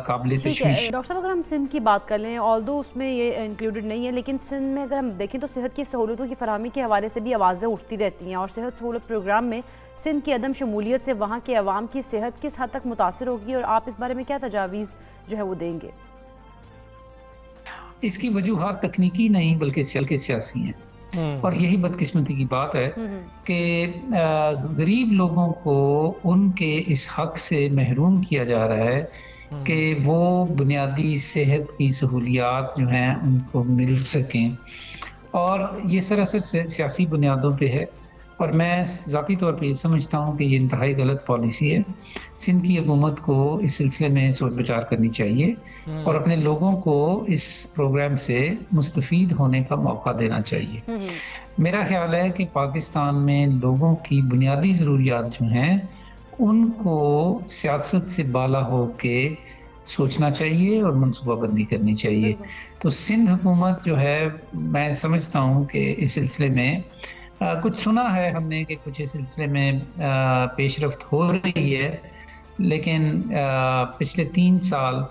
قابل تشویش۔ ڈاکٹر صاحب، اگر ہم سندھ کی بات کر لیں، آلدو اس میں یہ انکلوڈڈ نہیں ہے، لیکن سندھ میں اگر ہم دیکھیں تو صحت کی سہولتوں کی فراہمی کے حوالے سے بھی آوازیں اٹھتی رہتی ہیں، اور صحت سہولت پروگرام میں سندھ کی عدم شمولیت سے وہاں کے عوام کی صحت کس حد تک متاثر ہوگی، اور آپ اس بارے میں کیا تجاویز جو ہے وہ دیں گے؟ اس کی وجوہات تکنیکی نہیں بلکہ سیاسی ہیں، اور یہی بدقسمتی کی بات ہے کہ غریب لوگوں کو ان کے اس حق سے محروم کیا جا رہا ہے کہ وہ بنیادی صحت کی سہولیات جو ہیں ان کو مل سکیں، اور یہ سراسر سیاسی بنیادوں پہ ہے، اور میں ذاتی طور پہ یہ سمجھتا ہوں کہ یہ انتہائی غلط پالیسی ہے۔ سندھ کی حکومت کو اس سلسلے میں سوچ بچار کرنی چاہیے اور اپنے لوگوں کو اس پروگرام سے مستفید ہونے کا موقع دینا چاہیے۔ میرا خیال ہے کہ پاکستان میں لوگوں کی بنیادی ضروریات جو ہیں ان کو سیاست سے بالا ہو کے سوچنا چاہیے اور منصوبہ بندی کرنی چاہیے۔ تو سندھ حکومت جو ہے، میں سمجھتا ہوں کہ اس سلسلے میں کچھ سنا ہے ہم نے کہ کچھ اس سلسلے میں پیش رفت ہو رہی ہے، لیکن پچھلے 3 سال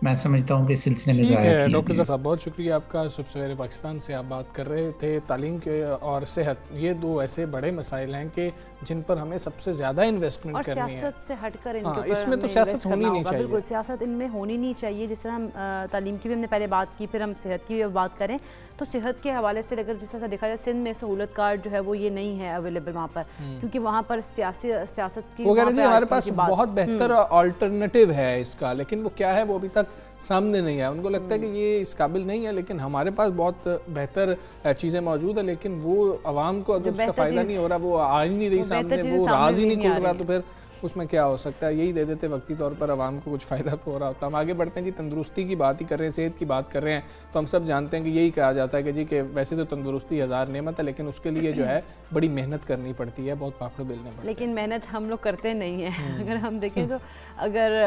میں سمجھتا ہوں کہ اس سلسلے میں ضائع کیا۔ ڈاکٹر صاحب بہت شکریہ آپ کا۔ صبح سویرے پاکستان سے آپ بات کر رہے تھے۔ تعلیم کے اور صحت، یہ 2 ایسے بڑے مسائل ہیں کہ جن پر ہمیں سب سے زیادہ انویسٹمنٹ کرنی ہے، اور سیاست سے ہٹ کر ان کے اوپر اس میں تو سیاست ہونی نہیں چاہیے۔ بالکل سیاست ان میں ہونی نہیں چاہیے۔ جس طرح ہم تعلیم کی بھی ہم نے پہلے بات کی، پھر ہم صحت کی بھی بات کریں تو صحت کے حوالے سے اگر جس طرح دیکھا جائے سندھ میں سہولت کارڈ جو ہے وہ یہ نہیں ہے اویلیبل وہاں پر، کیونکہ وہاں پر سیاست کی وہ کہہ رہے ہیں ہمارے پاس بہت بہتر آلٹرنیٹیو ہے اس کا، لیکن وہ کیا ہے وہ ابھی تک سامنے نہیں ہے۔ ان کو لگتا ہے کہ یہ اس قابل نہیں ہے، لیکن ہمارے پاس بہت بہتر چیزیں موجود ہیں، لیکن وہ عوام کو اگر اس کا فائدہ نہیں ہو رہا، وہ آ ہی نہیں رہی سامنے، وہ راز ہی نہیں کھل رہا، تو پھر اس میں کیا ہو سکتا ہے؟ یہی دے دیتے وقتی طور پر عوام کو کچھ فائدہ تو ہو رہا ہوتا۔ ہم آگے بڑھتے ہیں جی، تندرستی کی بات ہی کر رہے ہیں، صحت کی بات کر رہے ہیں، تو ہم سب جانتے ہیں کہ یہی کہا جاتا ہے کہ جی کہ ویسے تو تندرستی 1000 نعمت ہے، لیکن اس کے لیے جو ہے بڑی محنت کرنی پڑتی ہے، بہت پاپڑ بیلنے پڑتے ہیں، لیکن محنت ہم لوگ کرتے نہیں ہیں۔ اگر ہم دیکھیں تو اگر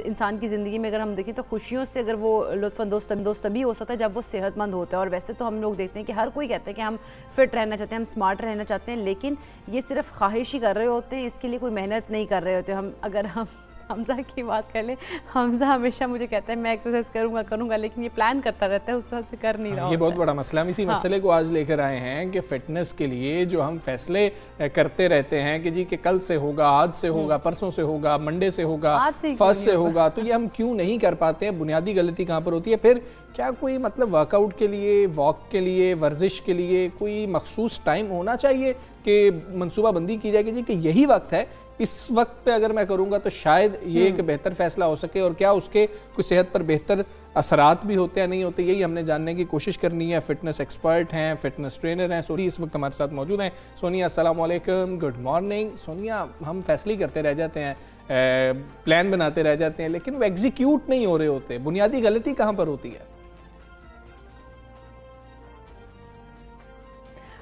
انسان کی زندگی میں اگر ہم دیکھیں تو خوشیوں سے اگر وہ لطف اندوز تبھی ہو سکتا ہے جب وہ صحت مند ہوتا ہے، اور ویسے تو ہم لوگ دیکھتے ہیں کہ ہر کوئی کہتا ہے کہ ہم فٹ رہنا چاہتے ہیں، ہم اسمارٹ رہنا چاہتے ہیں، لیکن یہ صرف خواہش ہی کر رہے ہوتے ہیں، اس کے لیے کوئی محنت نہیں کر رہے ہوتے۔ اگر ہم حمزہ کی بات کر لیں، حمزہ ہمیشہ مجھے کہتا ہے میں ایکسرسائز کروں گا، لیکن یہ پلان کرتا رہتا ہے، اس طرح سے کر نہیں رہا۔ یہ بہت بڑا مسئلہ، ہم اسی مسئلے کو آج لے کر آئے ہیں کہ فٹنس کے لیے جو ہم فیصلے کرتے رہتے ہیں کہ جی کہ کل سے ہوگا، آج سے ہوگا، پرسوں سے ہوگا، منڈے سے ہوگا، فرسٹ سے ہوگا، تو یہ ہم کیوں نہیں کر پاتے ہیں؟ بنیادی غلطی کہاں پر ہوتی ہے؟ پھر کیا کوئی مطلب ورک آؤٹ کے لیے، واک کے لیے، ورزش کے لیے کوئی مخصوص ٹائم ہونا چاہیے کہ منصوبہ بندی کی جائے کہ جی کہ یہی وقت ہے، اس وقت پہ اگر میں کروں گا تو شاید یہ ایک بہتر فیصلہ ہو سکے، اور کیا اس کے کوئی صحت پر بہتر اثرات بھی ہوتے ہیں نہیں ہوتے؟ یہی ہم نے جاننے کی کوشش کرنی ہے۔ فٹنس ایکسپرٹ ہیں، فٹنس ٹرینر ہیں، سونیا اس وقت ہمارے ساتھ موجود ہیں۔ سونیا السلام علیکم، گڈ مارننگ۔ سونیا، ہم فیصلے کرتے رہ جاتے ہیں، پلان بناتے رہ جاتے ہیں، لیکن وہ ایگزیکیوٹ نہیں ہو رہے ہوتے، بنیادی غلطی کہاں پر ہوتی ہے؟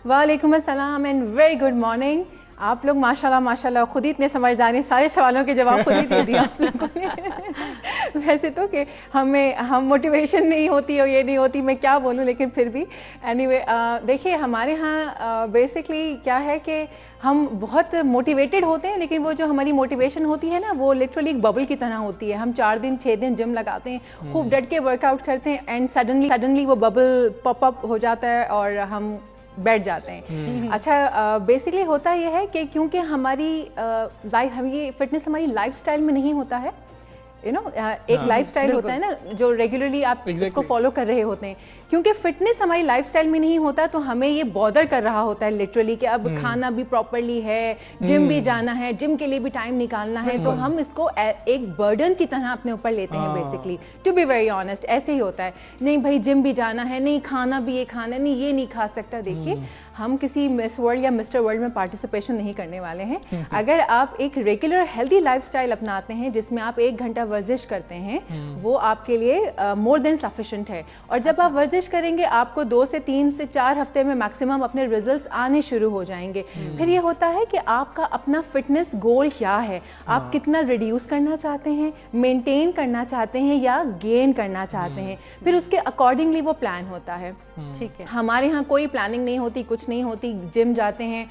وعلیکم السلام اینڈ ویری گڈ مارننگ۔ آپ لوگ ماشاءاللہ خود ہی اتنے سمجھدار ہیں، سارے سوالوں کے جواب خود ہی دے دیا آپ لوگوں نے۔ ویسے تو کہ ہم موٹیویشن نہیں ہوتی اور یہ نہیں ہوتی، میں کیا بولوں، لیکن پھر بھی اینی وے دیکھیے ہمارے ہاں بیسکلی کیا ہے کہ ہم بہت موٹیویٹڈ ہوتے ہیں، لیکن وہ جو ہماری موٹیویشن ہوتی ہے نا وہ لٹرلی ایک ببل کی طرح ہوتی ہے۔ ہم 4 دن 6 دن جم لگاتے ہیں، خوب ڈٹ کے ورک آؤٹ کرتے ہیں، اینڈ سڈنلی وہ ببل پاپ اپ ہو جاتا ہے اور ہم بیٹھ جاتے ہیں۔ اچھا بیسکلی ہوتا یہ ہے کہ کیونکہ ہماری یہ فٹنس ہماری لائف سٹائل میں نہیں ہوتا ہے، ایک لائف سٹائل ہوتا ہے نا جو ریگولرلی آپ اس کو فالو کر رہے ہوتے ہیں، کیونکہ فٹنس ہماری لائف سٹائل میں نہیں ہوتا تو ہمیں یہ بادر کر رہا ہوتا ہے لٹرلی کہ اب کھانا بھی پراپرلی ہے، جم بھی جانا ہے، جم کے لیے بھی ٹائم نکالنا ہے، تو ہم اس کو ایک برڈن کی طرح اپنے اوپر لیتے ہیں basically, to be very honest ایسے ہی ہوتا ہے۔ نہیں بھائی جم بھی جانا ہے، نہیں کھانا بھی یہ کھانا ہے، نہیں یہ نہیں کھا سکتا۔ دیکھیے ہم کسی مس ورلڈ یا مسٹر ورلڈ میں پارٹیسپیشن نہیں کرنے والے ہیں۔ اگر آپ ایک ریگولر ہیلدی لائف سٹائل اپناتے ہیں جس میں آپ 1 گھنٹہ ورزش کرتے ہیں، وہ آپ کے لیے مور دین سفیشینٹ ہے، اور جب آپ ورزش کریں گے آپ کو 2 سے 3 سے 4 ہفتے میں میکسیمم اپنے ریزلٹس آنے شروع ہو جائیں گے۔ پھر یہ ہوتا ہے کہ آپ کا اپنا فٹنس گول کیا ہے، آپ کتنا ریڈیوس کرنا چاہتے ہیں، مینٹین کرنا چاہتے ہیں یا گین کرنا چاہتے ہیں، پھر اس کے اکارڈنگلی وہ پلان ہوتا ہے۔ ٹھیک ہے، ہمارے ہاں کوئی پلاننگ نہیں ہوتی، کچھ نہیں ہوتی، جم جاتے ہیں،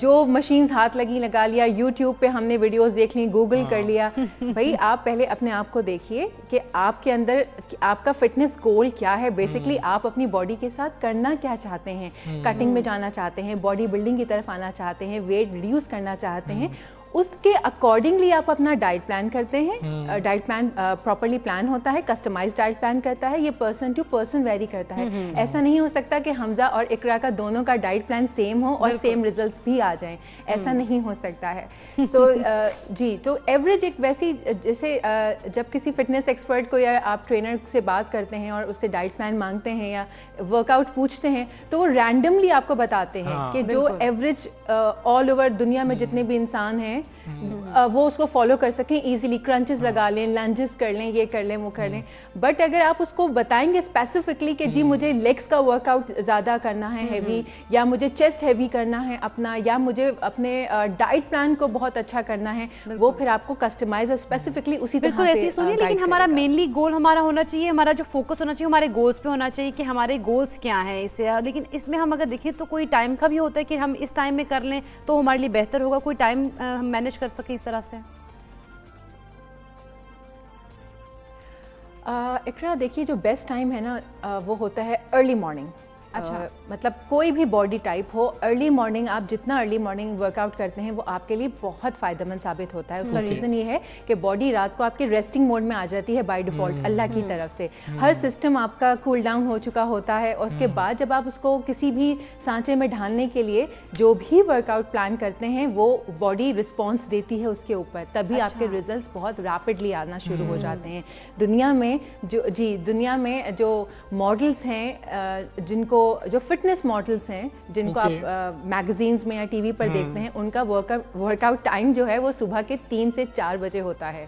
جو مشینز ہاتھ لگا لیا، یوٹیوب پہ ہم نے ویڈیوز دیکھ لی، گوگل کر لیا۔ بھائی آپ پہلے اپنے آپ کو دیکھیے کہ آپ کے اندر آپ کا فٹنس گول کیا ہے، بیسکلی آپ اپنی باڈی کے ساتھ کرنا کیا چاہتے ہیں، کٹنگ میں جانا چاہتے ہیں، باڈی بلڈنگ کی طرف آنا چاہتے ہیں، ویٹ ریڈیوس کرنا چاہتے ہیں، اس کے اکارڈنگلی آپ اپنا ڈائٹ پلان کرتے ہیں. ڈائٹ پلان پراپرلی پلان ہوتا ہے, کسٹمائز ڈائٹ پلان کرتا ہے, یہ پرسن ٹو پرسن ویری کرتا ہے. ایسا نہیں ہو سکتا کہ حمزہ اور اقرا کا دونوں کا ڈائٹ پلان سیم ہو اور سیم ریزلٹس بھی آ جائیں, ایسا نہیں ہو سکتا ہے. سو جی, تو ایوریج ایک ویسی, جیسے جب کسی فٹنس ایکسپرٹ کو یا آپ ٹرینر سے بات کرتے ہیں اور اس سے ڈائٹ پلان مانگتے ہیں یا ورک آؤٹ پوچھتے ہیں, تو وہ رینڈملی آپ کو بتاتے ہیں کہ جو ایوریج آل اوور دنیا میں جتنے بھی انسان ہیں وہ اس کو فالو کر سکیں ایزیلی. کرنچز لگا لیں, لنجز کر لیں, یہ کر لیں, وہ کر لیں. بٹ اگر آپ اس کو بتائیں گے اسپیسیفکلی کہ جی مجھے لیگس کا ورک آؤٹ زیادہ کرنا ہے ہیوی, یا مجھے چیسٹ ہیوی کرنا ہے اپنا, یا مجھے اپنے ڈائٹ پلان کو بہت اچھا کرنا ہے, وہ پھر آپ کو کسٹمائز اور اسپیسیفکلی اسی طرح سے ایسے سنیے. لیکن ہمارا مینلی گول ہمارا ہونا چاہیے, ہمارا جو فوکس ہونا چاہیے ہمارے گولز پہ ہونا چاہیے کہ ہمارے گولز کیا ہیں اس سے. لیکن اس میں ہم اگر دیکھیں تو کوئی ٹائم کا بھی ہوتا ہے کہ ہم اس ٹائم میں کر لیں تو ہمارے لیے بہتر ہوگا, کوئی ٹائم ہم مینیج کر سکیں اس طرح سے. اقرا دیکھیے, جو بیسٹ ٹائم ہے نا وہ ہوتا ہے ارلی مارننگ. اچھا, مطلب کوئی بھی باڈی ٹائپ ہو, ارلی مارننگ آپ جتنا ارلی مارننگ ورک آؤٹ کرتے ہیں وہ آپ کے لیے بہت فائدہ مند ثابت ہوتا ہے. اس کا ریزن یہ ہے کہ باڈی رات کو آپ کے ریسٹنگ موڈ میں آ جاتی ہے بائی ڈیفالٹ اللہ کی طرف سے. ہر سسٹم آپ کا کول ڈاؤن ہو چکا ہوتا ہے, اور اس کے بعد جب آپ اس کو کسی بھی سانچے میں ڈھالنے کے لیے جو بھی ورک آؤٹ پلان کرتے ہیں وہ باڈی رسپانس دیتی ہے اس کے اوپر, تبھی آپ کے ریزلٹس بہت ریپڈلی آنا شروع ہو جاتے ہیں. دنیا میں دنیا میں جو ماڈلس ہیں, جن کو جو فٹنس ماڈلس ہیں, جن کو آپ میگزینز میں یا ٹی وی پر دیکھتے ہیں, ان کا ورک آؤٹ ٹائم جو ہے وہ صبح کے 3 سے 4 بجے ہوتا ہے.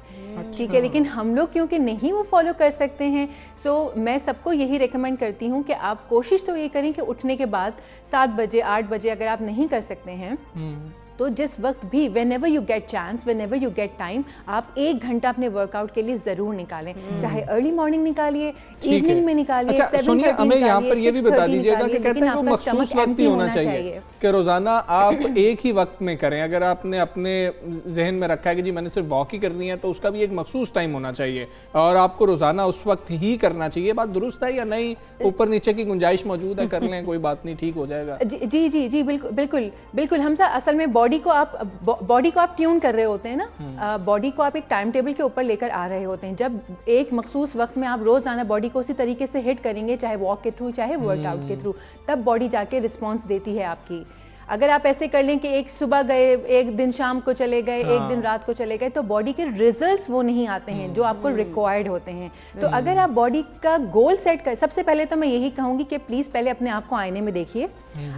ٹھیک ہے, لیکن ہم لوگ کیونکہ نہیں وہ فالو کر سکتے ہیں, سو میں سب کو یہی ریکمینڈ کرتی ہوں کہ آپ کوشش تو یہ کریں کہ اٹھنے کے بعد 7 بجے 8 بجے اگر آپ نہیں کر سکتے ہیں تو جس وقت بھی whenever you get chance, whenever you get time, آپ 1 گھنٹہ اپنے ورک آؤٹ کے لیے ضرور نکالیں, چاہے ارلی مارننگ نکالیے, ایوننگ میں نکالیے. اچھا سنیے, ہمیں یہاں پر یہ بھی بتا دیجیے گا کہ کہتے ہیں وہ مخصوص وقت ہی ہونا چاہیے کہ روزانہ آپ ایک ہی وقت میں کریں. اگر آپ نے اپنے ذہن میں رکھا ہے کہ جی میں نے صرف واک ہی کرنی ہے تو اس کا بھی ایک مخصوص ٹائم ہونا چاہیے اور آپ کو روزانہ اس وقت ہی کرنا چاہیے. بات درست ہے یا نہیں؟ اوپر نیچے کی گنجائش موجود ہے, کر لیں, کوئی بات نہیں, ٹھیک ہو جائے گا. جی جی جی بالکل بالکل. حمزہ اصل میں باڈی کو آپ ٹیون کر رہے ہوتے ہیں نا, باڈی کو آپ ایک ٹائم ٹیبل کے اوپر لے کر آ رہے ہوتے ہیں. جب ایک مخصوص وقت میں آپ روزانہ باڈی کو اسی طریقے سے ہٹ کریں گے, چاہے واک کے تھرو چاہے ورک آؤٹ کے تھرو, تب باڈی جا کے رسپانس دیتی ہے آپ کی. اگر آپ ایسے کر لیں کہ ایک صبح گئے, ایک دن شام کو چلے گئے, ایک دن رات کو چلے گئے, تو باڈی کے ریزلٹس وہ نہیں آتے ہیں جو آپ کو ریکوائرڈ ہوتے ہیں. تو اگر آپ باڈی کا گول سیٹ کر, سب سے پہلے تو میں یہی کہوں گی کہ پلیز پہلے اپنے آپ کو آئینے میں دیکھیے,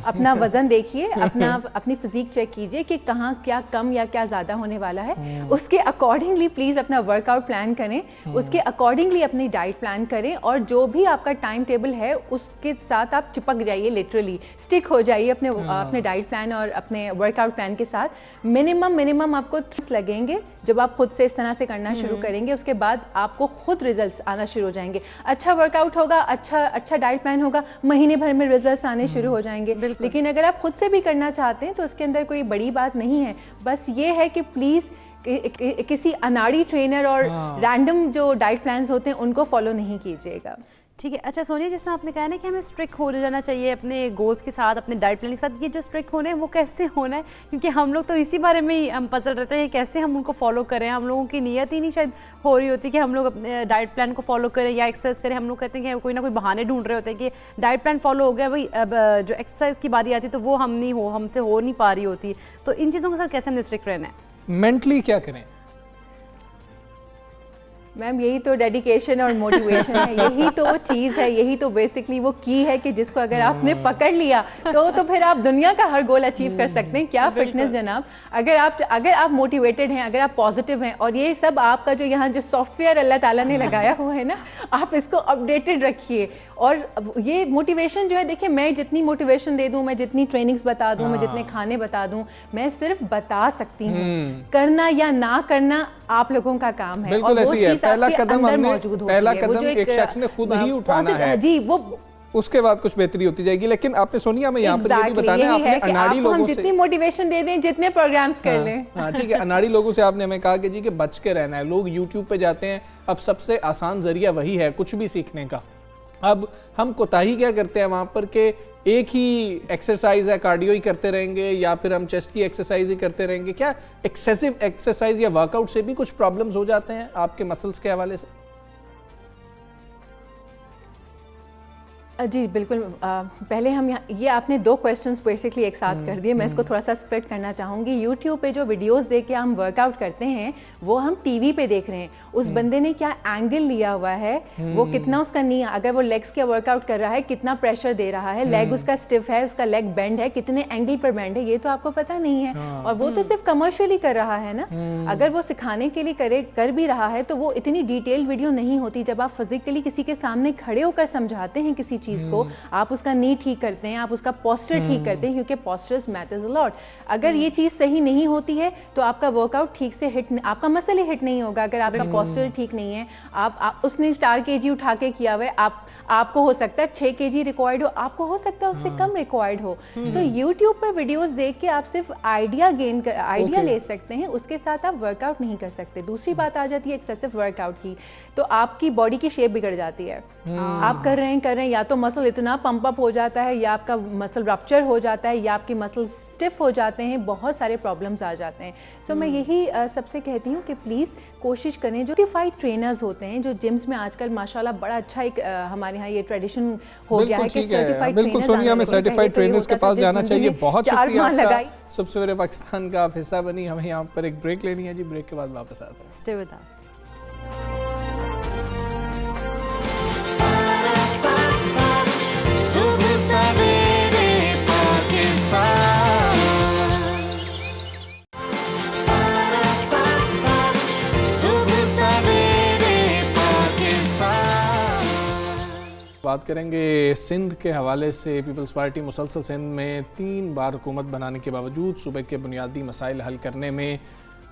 اپنا وزن دیکھیے, اپنی فزیک چیک کیجئے کہ کہاں کیا کم یا کیا زیادہ ہونے والا ہے. اس کے اکارڈنگلی پلیز اپنا ورک آؤٹ پلان کریں, اس کے اکارڈنگلی اپنی ڈائٹ پلان کریں, اور جو بھی آپ کا ٹائم ٹیبل ہے اس کے ساتھ آپ چپک جائیے, لٹرلی اسٹک ہو جائیے اپنے ڈائٹ پلان اور اپنے ورک آؤٹ پلان کے ساتھ. منیمم آپ کو لگیں گے جب آپ خود سے اس طرح سے کرنا شروع کریں گے, اس کے بعد آپ کو خود ریزلٹس آنا شروع ہو جائیں گے. اچھا ورک آؤٹ ہوگا, اچھا ڈائٹ پلان ہوگا, مہینے بھر میں ریزلٹس آنے شروع ہو جائیں گے. لیکن اگر آپ خود سے بھی کرنا چاہتے ہیں تو اس کے اندر کوئی بڑی بات نہیں ہے, بس یہ ہے کہ پلیز کسی اناڑی ٹرینر اور رینڈم جو ڈائٹ پلانز ہوتے ہیں ان کو فالو نہیں کیجیے گا. ٹھیک ہے. اچھا سونیا, جس طرح آپ نے کہا نا کہ ہمیں اسٹرکٹ ہو جانا چاہیے اپنے گولز کے ساتھ, اپنے ڈائٹ پلان کے ساتھ, یہ جو اسٹرکٹ ہونا ہے وہ کیسے ہونا ہے؟ کیونکہ ہم لوگ تو اسی بارے میں ہی ہم پزل رہتے ہیں کیسے ہم ان کو فالو کریں. ہم لوگوں کی نیت ہی نہیں شاید ہو رہی ہوتی کہ ہم لوگ اپنے ڈائٹ پلان کو فالو کریں یا ایکسرسائز کریں. ہم لوگ کہتے ہیں کہ کوئی نہ کوئی بہانے ڈھونڈ رہے ہوتے ہیں کہ ڈائٹ پلان فالو ہو گیا بھائی, اب جو ایکسرسائز کی باری آتی ہے تو وہ ہم سے ہو نہیں پا رہی ہوتی. تو ان چیزوں کے ساتھ کیسے ہمیں اسٹرکٹ رہنا ہے؟ مینٹلی کیا کریں؟ میم یہی تو ڈیڈیکیشن اور موٹیویشن ہے, یہی تو چیز ہے, یہی تو بیسکلی وہ کی ہے کہ جس کو اگر آپ نے پکڑ لیا تو پھر آپ دنیا کا ہر گول اچیو کر سکتے ہیں. کیا فٹنس جناب, اگر آپ موٹیویٹڈ ہیں, اگر آپ پازیٹیو ہیں, اور یہ سب آپ کا جو یہاں جو سافٹ ویئر اللہ تعالیٰ نے لگایا ہوا ہے نا, آپ اس کو اپڈیٹڈ رکھیے. اور یہ موٹیویشن جو ہے, دیکھیں میں جتنی موٹیویشن دے دوں, میں جتنی ٹریننگز بتا دوں, میں جتنے کھانے بتا دوں, میں صرف بتا سکتی ہوں, کرنا یا نہ کرنا آپ لوگوں کا کام ہے. بالکل ایسی ہے, پہلا قدم ایک شخص نے خود ہی اٹھانا ہے, جی وہ اس کے بعد کچھ بہتری ہوتی جائے گی. لیکن آپ نے سونیا میں یہاں پر یہ بھی بتانا ہے, آپ نے اناڑی لوگوں سے جتنی موٹیویشن دے دیں, جتنے پروگرامز کر لیں. ہاں ٹھیک ہے, اناڑی لوگوں سے آپ نے ہمیں کہا کہ جی کہ بچ کے رہنا ہے. لوگ یوٹیوب پہ جاتے ہیں, اب سب سے آسان ذریعہ وہی ہے کچھ بھی سیکھنے کا, اب ہم کوتاہی کیا کرتے ہیں وہاں پر کہ ایک ہی ایکسرسائز ہے کارڈیو ہی کرتے رہیں گے یا پھر ہم چیسٹ کی ایکسرسائز ہی کرتے رہیں گے. کیا ایکسیسو ایکسرسائز یا ورک آؤٹ سے بھی کچھ پرابلمز ہو جاتے ہیں آپ کے مسلز کے حوالے سے؟ جی بالکل. پہلے ہم یہ آپ نے 2 کویسچنز بیسکلی ایک ساتھ کر دیے. میں اس کو تھوڑا سا سپریٹ کرنا چاہوں گی. یوٹیوب پہ جو ویڈیوز دیکھ کے ہم ورک آؤٹ کرتے ہیں وہ ہم ٹی وی پہ دیکھ رہے ہیں. اس بندے نے کیا اینگل لیا ہوا ہے, وہ کتنا اس کا نی, اگر وہ لیگس کا ورک آؤٹ کر رہا ہے کتنا پریشر دے رہا ہے, لیگ اس کا اسٹف ہے, اس کا لیگ بینڈ ہے, کتنے اینگل پر بینڈ ہے, یہ تو آپ کو پتہ نہیں ہے. اور وہ تو صرف کمرشلی کر رہا ہے نا. اگر وہ سکھانے کے لیے کر بھی رہا ہے تو وہ اتنی ڈیٹیل ویڈیو نہیں ہوتی. جب آپ فزیکلی کسی کے سامنے کھڑے ہو کر سمجھاتے ہیں کسی چیز کو, آپ اس کا نی ٹھیک کرتے ہیں, آپ اس کا پوسچر ٹھیک کرتے ہیں, کیونکہ پوسچرز میٹرز اے لاٹ. اگر یہ چیز صحیح نہیں ہوتی ہے تو آپ کا ورک آؤٹ ٹھیک سے آپ کا مسل ہی ہٹ نہیں ہوگا. اگر آپ کا پوسچر ٹھیک نہیں ہے, آپ اس نے 4 kg اٹھا کے کیا ہوا ہے, آپ کو ہو سکتا ہے 6 kg ریکوائرڈ ہو, آپ کو ہو سکتا ہے اس سے کم ریکوائرڈ ہو. سو یوٹیوب پر ویڈیوز دیکھ کے آپ صرف آئیڈیا لے سکتے ہیں, اس کے ساتھ آپ ورک آؤٹ نہیں کر سکتے. دوسری بات آ جاتی ہے ایکسیسو ورک آؤٹ کی, تو آپ کی باڈی کی شیپ بگڑ جاتی ہے. آپ کر رہے ہیں یا تو مسل اتنا پمپ اپ ہو جاتا ہے, یا آپ کا مسل رپچر ہو جاتا ہے, یا آپ کی مسل اسٹف ہو جاتے ہیں, بہت سارے پرابلمز آ جاتے ہیں. سو میں یہی سب سے کہتی ہوں کہ پلیز کوشش کریں. جو سرٹیفائڈ ٹرینرز ہوتے ہیں, جو جمز میں آج کل ماشاءاللہ بڑا اچھا ایک ہمارے ہاں یہ ٹریڈیشن ہو گیا ہے کہ سرٹیفائڈ بالکل سونیا, ہمیں سرٹیفائڈ ٹرینرز کے پاس جانا چاہیے. بہت شکریہ آپ کا, سب سے میرے پاکستان کا آپ حصہ بنی. ہمیں یہاں پر ایک بریک لینی ہے جی, بریک کے بعد واپس آتے ہیں. Stay with us. صبح سویرے پاکستان, صبح سویرے پاکستان. بات کریں گے سندھ کے حوالے سے. پیپلز پارٹی مسلسل سندھ میں 3 بار حکومت بنانے کے باوجود صوبے کے بنیادی مسائل حل کرنے میں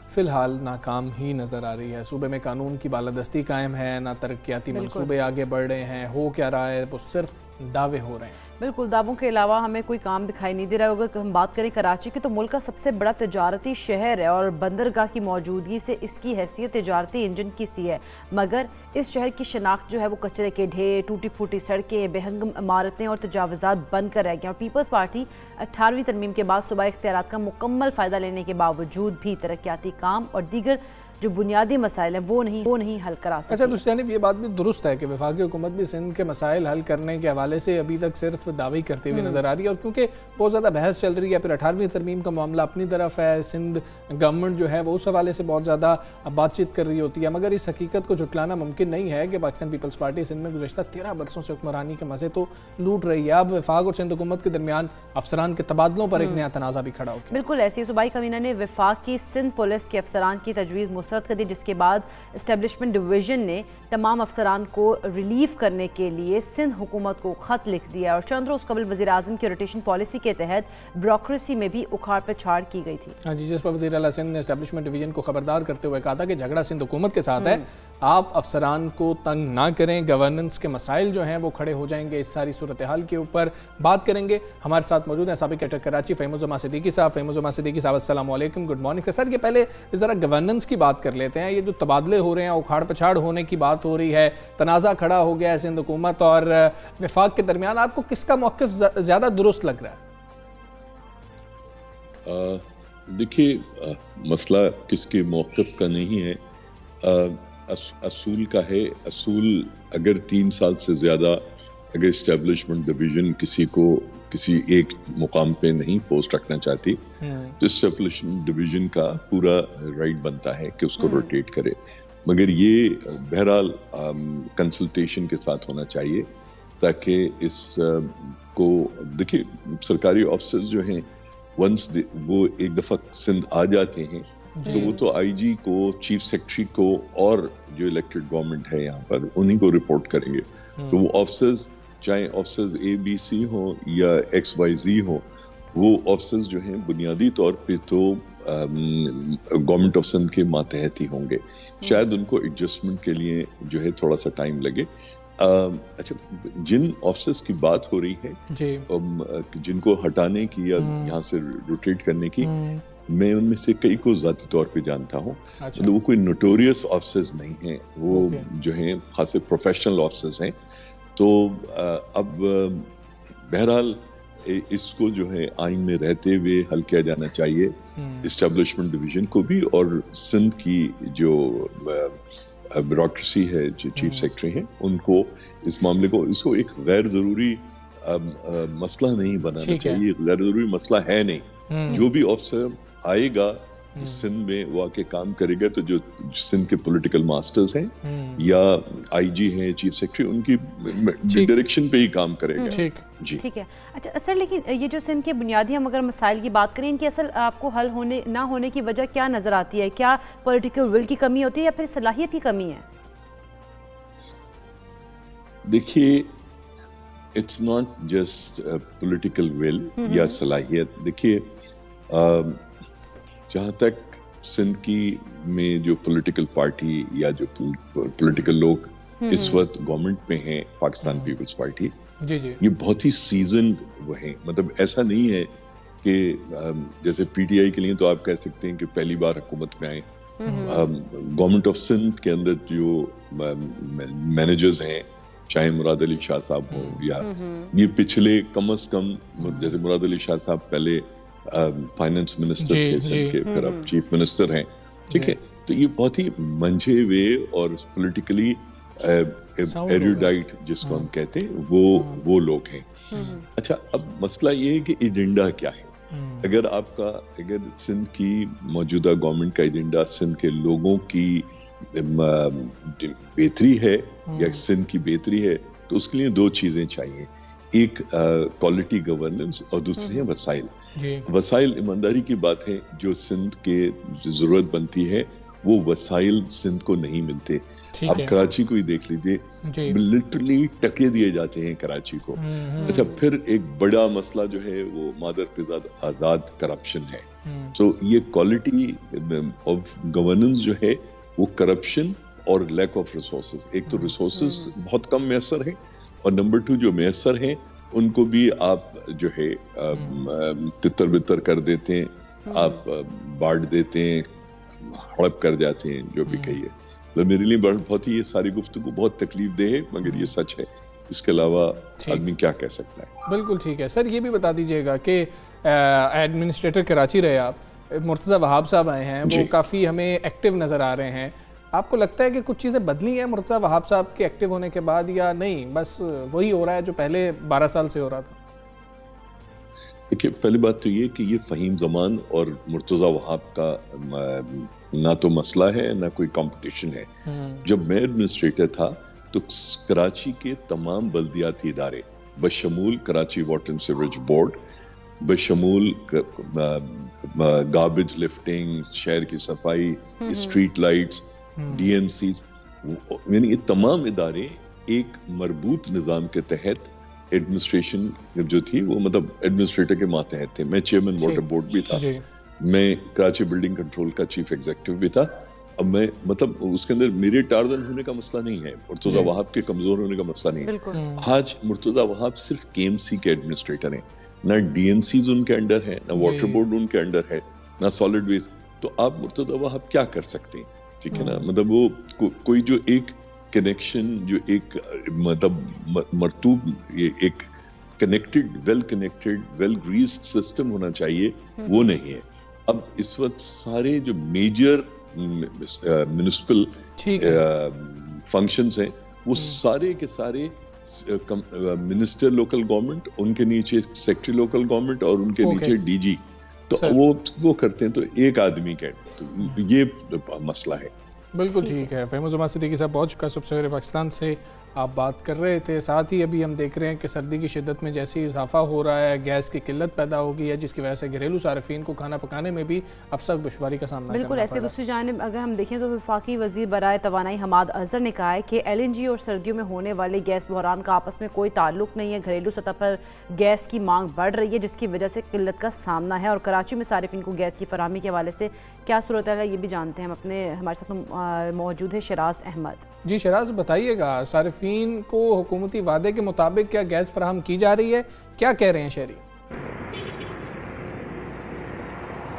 فی الحال ناکام ہی نظر آ رہی ہے. صوبے میں قانون کی بالادستی قائم ہے, نہ ترقیاتی منصوبے آگے بڑھ رہے ہیں. ہو کیا رہا ہے, وہ صرف دعوے ہو رہے ہیں. بالکل, دعووں کے علاوہ ہمیں کوئی کام دکھائی نہیں دے رہا ہوگا. ہم بات کریں کراچی کی تو ملک کا سب سے بڑا تجارتی شہر ہے اور بندرگاہ کی موجودگی سے اس کی حیثیت تجارتی انجن کی سی ہے. مگر اس شہر کی شناخت جو ہے وہ کچرے کے ڈھیر, ٹوٹی پھوٹی سڑکیں, بےہنگم عمارتیں اور تجاوزات بن کر رہ گئیں. اور پیپلز پارٹی 18ویں ترمیم کے بعد صوبائی اختیارات کا مکمل فائدہ لینے کے باوجود بھی ترقیاتی کام اور دیگر جو بنیادی مسائل ہیں وہ نہیں حل کرا سکتے. اچھا دوست جانب, یہ بات بھی درست ہے کہ وفاقی حکومت بھی سندھ کے مسائل حل کرنے کے حوالے سے ابھی تک صرف دعوے کرتے ہوئے نظر آ رہی ہے. اور کیونکہ بہت زیادہ بحث چل رہی ہے, پھر 18ویں ترمیم کا معاملہ اپنی طرف ہے, سندھ گورنمنٹ جو ہے وہ اس حوالے سے بہت زیادہ بات چیت کر رہی ہوتی ہے. مگر اس حقیقت کو جھٹلانا ممکن نہیں ہے کہ پاکستان پیپلز پارٹی سندھ میں گزشتہ 13 برسوں سے حکمرانی کے مزے تو لوٹ رہی ہے. اب وفاق اور سندھ حکومت کے درمیان افسران کے تبادلوں پر ایک نیا تنازع بھی کھڑا ہو گیا. بالکل ایسی صوبائی کابینہ نے وفاق کی سندھ پولیس کے افسران کی تجویز مسترد کر دی, جس کے بعد اسٹیبلشمنٹ ڈویژن نے تمام افسران کو ریلیف کرنے کے لیے سندھ حکومت کو خط لکھ دیا. اور چند روز قبل وزیر اعظم کی روٹیشن پالیسی کے تحت بیوروکریسی میں بھی اکھاڑ پچھاڑ کی گئی تھی. ہاں جی, جس پر وزیر اعلیٰ سندھ نے اسٹیبلشمنٹ ڈویژن کو خبردار کرتے ہوئے کہا تھا کہ جھگڑا سندھ حکومت کے ساتھ ہے, آپ افسران کو تنگ نہ کریں. گورننس کے مسائل جو ہیں وہ کھڑے ہو جائیں گے. اس ساری صورتحال کے اوپر بات کریں گے. ہمارے ساتھ موجود ہیں سابق ایڈیٹر کراچی فہیم الزمان صدیقی صاحب. فہیم الزمان صدیقی صاحب السلام علیکم, گڈ مارننگ. سر یہ پہلے ذرا گورننس کی بات کر لیتے ہیں. یہ جو تبادلے ہو رہے ہیں, اکھاڑ پچھاڑ ہونے کی بات ہو رہی ہے, تنازع کھڑا ہو گیا ہے سندھ حکومت اور وفاق کے درمیان, آپ کو کس کا موقف زیادہ درست لگ رہا ہے؟ دیکھیے, مسئلہ کس کے موقف کا نہیں ہے, اصول کا ہے. اصول اگر 3 سال سے زیادہ اگر اسٹیبلشمنٹ ڈویژن کسی کو کسی ایک مقام پہ نہیں پوسٹ رکھنا چاہتی تو اسٹیبلشمنٹ ڈویژن کا پورا رائٹ بنتا ہے کہ اس کو روٹیٹ کرے. مگر یہ بہرحال کنسلٹیشن کے ساتھ ہونا چاہیے تاکہ اس کو دیکھیے, سرکاری آفیسرز جو ہیں ونس وہ ایک دفعہ سندھ آ جاتے ہیں تو وہ تو آئی جی کو, چیف سیکرٹری کو اور جو الیکٹڈ گورنمنٹ ہے یہاں پر انہیں کو رپورٹ کریں گے. تو وہ آفیسرز چاہے آفیسرز ABC ہوں یا XYZ ہوں, وہ آفیسرز جو ہیں بنیادی طور پہ تو گورنمنٹ آف سندھ کے ماتحت ہی ہوں گے. شاید ان کو ایڈجسٹمنٹ کے لیے جو ہے تھوڑا سا ٹائم لگے. اچھا, جن آفیسرز کی بات ہو رہی ہے جن کو ہٹانے کی یا یہاں سے روٹیٹ کرنے کی, میں ان میں سے کئی کو ذاتی طور پہ جانتا ہوں. وہ کوئی نوٹوریس آفیسرز نہیں ہیں, وہ جو ہیں خاصے پروفیشنل آفیسرز ہیں. تو اب بہرحال اس کو جو ہے آئین میں رہتے ہوئے حل کیا جانا چاہیے، اسٹیبلشمنٹ ڈویژن کو بھی، اور سندھ کی جو بیوروکریسی ہے، جو چیف سیکرٹری ہیں، ان کو اس معاملے کو، اس کو ایک غیر ضروری مسئلہ نہیں بنانا چاہیے، غیر ضروری مسئلہ ہے نہیں. جو بھی افسر آئے گا سندھ میں وہ آ کے کام کرے گا، تو جو سندھ کے پولیٹیکل ماسٹرز ہیں یا آئی جی ہیں، چیف سیکرٹری، ان کی ڈائریکشن پہ ہی کام کرے گا. جی ٹھیک ہے. اچھا سر، لیکن یہ جو سندھ کے بنیادی ہم اگر مسائل کی بات کریں، ان کی اصل آپ کو حل ہونے نہ ہونے کی وجہ کیا نظر آتی ہے؟ کیا پولیٹیکل ول کی کمی ہوتی ہے یا پھر صلاحیت کی کمی ہے؟ دیکھیے، it's not just political will یا صلاحیت. دیکھیے، جہاں تک سندھ کی میں جو پولیٹیکل پارٹی یا جو پولیٹیکل لوگ اس وقت گورنمنٹ میں ہیں، پاکستان پیپلز پارٹی، یہ بہت ہی سیزنڈ وہ ہیں. مطلب ایسا نہیں ہے کہ جیسے پی ٹی آئی کے لیے تو آپ کہہ سکتے ہیں کہ پہلی بار حکومت میں آئے. گورنمنٹ آف سندھ کے اندر جو مینیجرز ہیں، چاہے مراد علی شاہ صاحب ہوں یا یہ پچھلے کم از کم، جیسے مراد علی شاہ صاحب پہلے فائنانس منسٹر تھے سندھ کے، پھر اب چیف منسٹر ہیں، ٹھیک ہے. تو یہ بہت ہی منجھے ہوئے اور پولیٹیکلی ایروڈائٹ جس کو ہم کہتے ہیں وہ لوگ ہیں. اچھا، اب مسئلہ یہ ہے کہ ایجنڈا کیا ہے. اگر سندھ کی موجودہ گورنمنٹ کا ایجنڈا سندھ کے لوگوں کی بہتری ہے یا سندھ کی بہتری ہے، تو اس کے لیے دو چیزیں چاہیے. ایک کوالٹی گورننس اور دوسری ہے وسائل. وسائل ایمانداری کی بات ہے، جو سندھ کے ضرورت بنتی ہے وہ وسائل سندھ کو نہیں ملتے. آپ کراچی کو ہی دیکھ لیجئے، لٹرلی ٹکے دیے جاتے ہیں کراچی کو. اچھا، پھر ایک بڑا مسئلہ جو ہے وہ مادر پہ آزاد کرپشن ہے. تو یہ کوالٹی آف گورننس جو ہے وہ کرپشن اور لیک آف ریسورسز، ایک تو ریسورسز بہت کم میسر ہیں، اور نمبر 2 جو میسر ہیں ان کو بھی آپ جو ہے تتر بتر کر دیتے ہیں، آپ بانٹ دیتے ہیں، ہڑپ کر جاتے ہیں، جو بھی کہیے. میرے لیے بہت ہی یہ ساری گفتگو بہت تکلیف دہ ہے، مگر یہ سچ ہے. اس کے علاوہ آدمی کیا کہہ سکتا ہے. بالکل ٹھیک ہے. سر، یہ بھی بتا دیجئے گا کہ ایڈمنسٹریٹر کراچی رہے آپ، مرتضیٰ وہاب صاحب آئے ہیں، وہ کافی ہمیں ایکٹیو نظر آ رہے ہیں. آپ کو لگتا ہے کہ کچھ چیزیں بدلی ہیں مرتضیٰ وہاب صاحب کے ایکٹیو ہونے کے بعد، یا نہیں بس وہی ہو رہا ہے جو پہلے 12 سال سے ہو رہا تھا؟ دیکھیے، پہلی بات تو یہ کہ یہ فہیم زمان اور مرتضیٰ وہاب کا نہ تو مسئلہ ہے نہ کوئی کمپٹیشن ہے. جب میں ایڈمنسٹریٹر تھا تو کراچی کے تمام بلدیاتی ادارے بشمول Karachi water and sewerage board, بشمول گاربیج لفٹنگ، شہر کی صفائی، street lights, D M Cs, یعنی یہ تمام ادارے ایک مربوط نظام کے تحت ایڈمنسٹریشن جو تھی وہ مطلب ایڈمنسٹریٹر کے ماتحت تھے. میں چیئرمین واٹر بورڈ بھی تھا، میں کراچی بلڈنگ کنٹرول کا چیف ایگزیکٹو بھی تھا. اب میں مطلب اس کے اندر میرے ٹارزن ہونے کا مسئلہ نہیں ہے، مرتضیٰ وہاب کے کمزور ہونے کا مسئلہ نہیں ہے. آج مرتضیٰ وہاب صرف کے ایم سی کے ایڈمنسٹریٹر ہیں، نہ ڈی ایم سیز ان کے انڈر ہے، نہ واٹر بورڈ ان کے انڈر ہے، نہ سالڈ ویسٹ. تو آپ مرتضیٰ وہاب کیا کر سکتے ہیں؟ ٹھیک ہے نا. مطلب وہ کوئی جو ایک کنیکشن، جو ایک مطلب مرطوب، ایک کنیکٹڈ، ویل گریزڈ سسٹم ہونا چاہیے، وہ نہیں ہے. اب اس وقت سارے جو میجر میونسپل فنکشنز ہیں وہ سارے کے سارے منسٹر لوکل گورنمنٹ، ان کے نیچے سیکٹری لوکل گورنمنٹ اور ان کے نیچے ڈی جی، تو وہ کرتے ہیں. تو ایک آدمی کا یہ مسئلہ ہے. بالکل ٹھیک ہے. فہیم الزمان صدیقی صاحب بہت شکریہ. صبح سویرے پاکستان سے آپ بات کر رہے تھے. ساتھ ہی ابھی ہم دیکھ رہے ہیں کہ سردی کی شدت میں جیسے اضافہ ہو رہا ہے، گیس کی قلت پیدا ہو گئی ہے، جس کی وجہ سے گھریلو صارفین کو کھانا پکانے میں بھی اب سخت دشواری کا سامنا کرنا پڑ رہا ہے. بالکل ایسے دوسری جانب اگر ہم دیکھیں تو وفاقی وزیر برائے توانائی حماد اظہر نے کہا ہے کہ ایل این جی اور سردیوں میں ہونے والے گیس بحران کا آپس میں کوئی تعلق نہیں ہے. گھریلو سطح پر گیس کی مانگ بڑھ رہی ہے، جس کی وجہ سے قلت کا سامنا ہے. اور کراچی میں صارفین کو گیس کی فراہمی کے حوالے سے کیا صورتحال ہے یہ بھی جانتے ہیں. ہمارے ساتھ موجود ہے شراز احمد. جی شراز، بتائیے گا صارفین کو حکومتی وعدے کے مطابق کیا گیس فراہم کی جا رہی ہے؟ کیا کہہ رہے ہیں شہری؟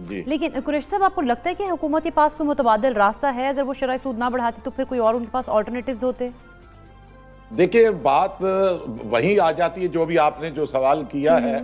جی لیکن قریش صاحب آپ کو لگتا ہے کہ حکومت کے پاس کوئی متبادل راستہ ہے؟ اگر وہ شرح سود نہ بڑھاتی تو پھر کوئی اور ان کے پاس آلٹرنیٹیوز ہوتے؟ دیکھیں بات وہیں آ جاتی ہے جو بھی آپ نے جو سوال کیا ہے.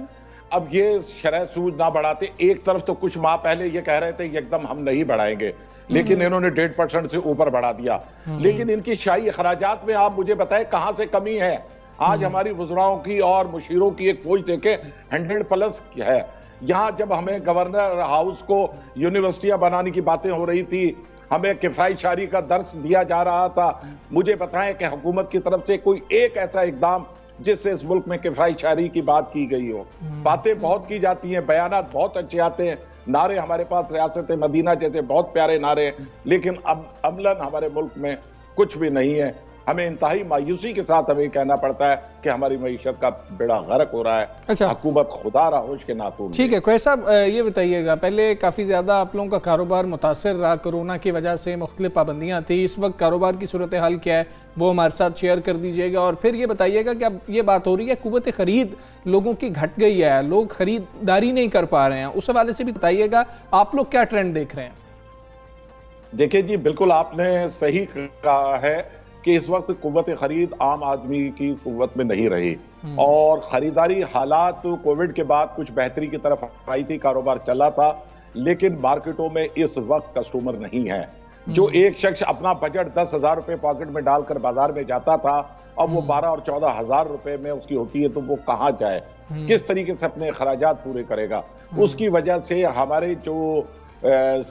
اب یہ شرح سود نہ بڑھاتے، ایک طرف تو کچھ ماہ پہلے یہ کہہ رہے تھے ایک دم ہم نہیں بڑھائیں گے، لیکن انہوں نے 1.5% سے اوپر بڑھا دیا. لیکن ان کی شاہی اخراجات میں آپ مجھے بتائیں کہاں سے کمی ہے؟ آج ہماری وزراؤں کی اور مشیروں کی ایک فوج دیکھیں 100+ ہے. یہاں جب ہمیں گورنر ہاؤس کو یونیورسٹیاں بنانے کی باتیں ہو رہی تھی، ہمیں کفایت شعری کا درس دیا جا رہا تھا، مجھے بتائیں کہ حکومت کی طرف سے کوئی ایک ایسا اقدام جس سے اس ملک میں کفایت شعری کی بات کی گئی ہو. باتیں بہت کی جاتی ہیں، بیانات بہت اچھے آتے ہیں، نعرے ہمارے پاس ریاست مدینہ جیسے بہت پیارے نعرے ہیں، لیکن اب عملاً ہمارے ملک میں کچھ بھی نہیں ہے. ہمیں انتہائی مایوسی کے ساتھ ہمیں کہنا پڑتا ہے کہ ہماری معیشت کا بیڑا غرق ہو رہا ہے. حکومت خدا را ہوش کے ناخن. ٹھیک ہے قریش صاحب، یہ بتائیے گا، پہلے کافی زیادہ آپ لوگوں کا کاروبار متاثر رہا کرونا کی وجہ سے، مختلف پابندیاں تھی، اس وقت کاروبار کی صورتحال کیا ہے وہ ہمارے ساتھ شیئر کر دیجئے گا. اور پھر یہ بتائیے گا کہ اب یہ بات ہو رہی ہے قوت خرید لوگوں کی گھٹ گئی ہے، لوگ خریداری نہیں کر پا رہے ہیں، اس حوالے سے بھی بتائیے گا آپ لوگ کیا ٹرینڈ دیکھ رہے ہیں؟ دیکھیں جی بالکل آپ نے صحیح کہا ہے کہ اس وقت قوت خرید عام آدمی کی قوت میں نہیں رہی، اور خریداری حالات کووڈ کے بعد کچھ بہتری کی طرف آئی تھی، کاروبار چلا تھا، لیکن مارکیٹوں میں اس وقت کسٹمر نہیں ہے. جو ایک شخص اپنا بجٹ 10,000 روپے پاکٹ میں ڈال کر بازار میں جاتا تھا، اب وہ 12 اور 14,000 روپے میں اس کی ہوتی ہے، تو وہ کہاں جائے، کس طریقے سے اپنے اخراجات پورے کرے گا. اس کی وجہ سے ہمارے جو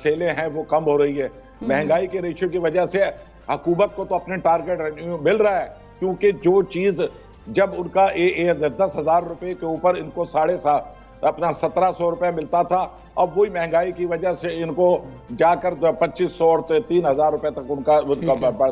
سیلیں ہیں وہ کم ہو رہی ہے. مہنگائی کے ریشیو کی وجہ سے حکومت کو تو اپنے ٹارگٹ مل رہا ہے، کیونکہ جو چیز جب ان کا 10,000 روپے کے اوپر ان کو 1,700 روپے ملتا تھا، اب وہی مہنگائی کی وجہ سے ان کو جا کر 2,500 اور 3,000 روپے تک ان کا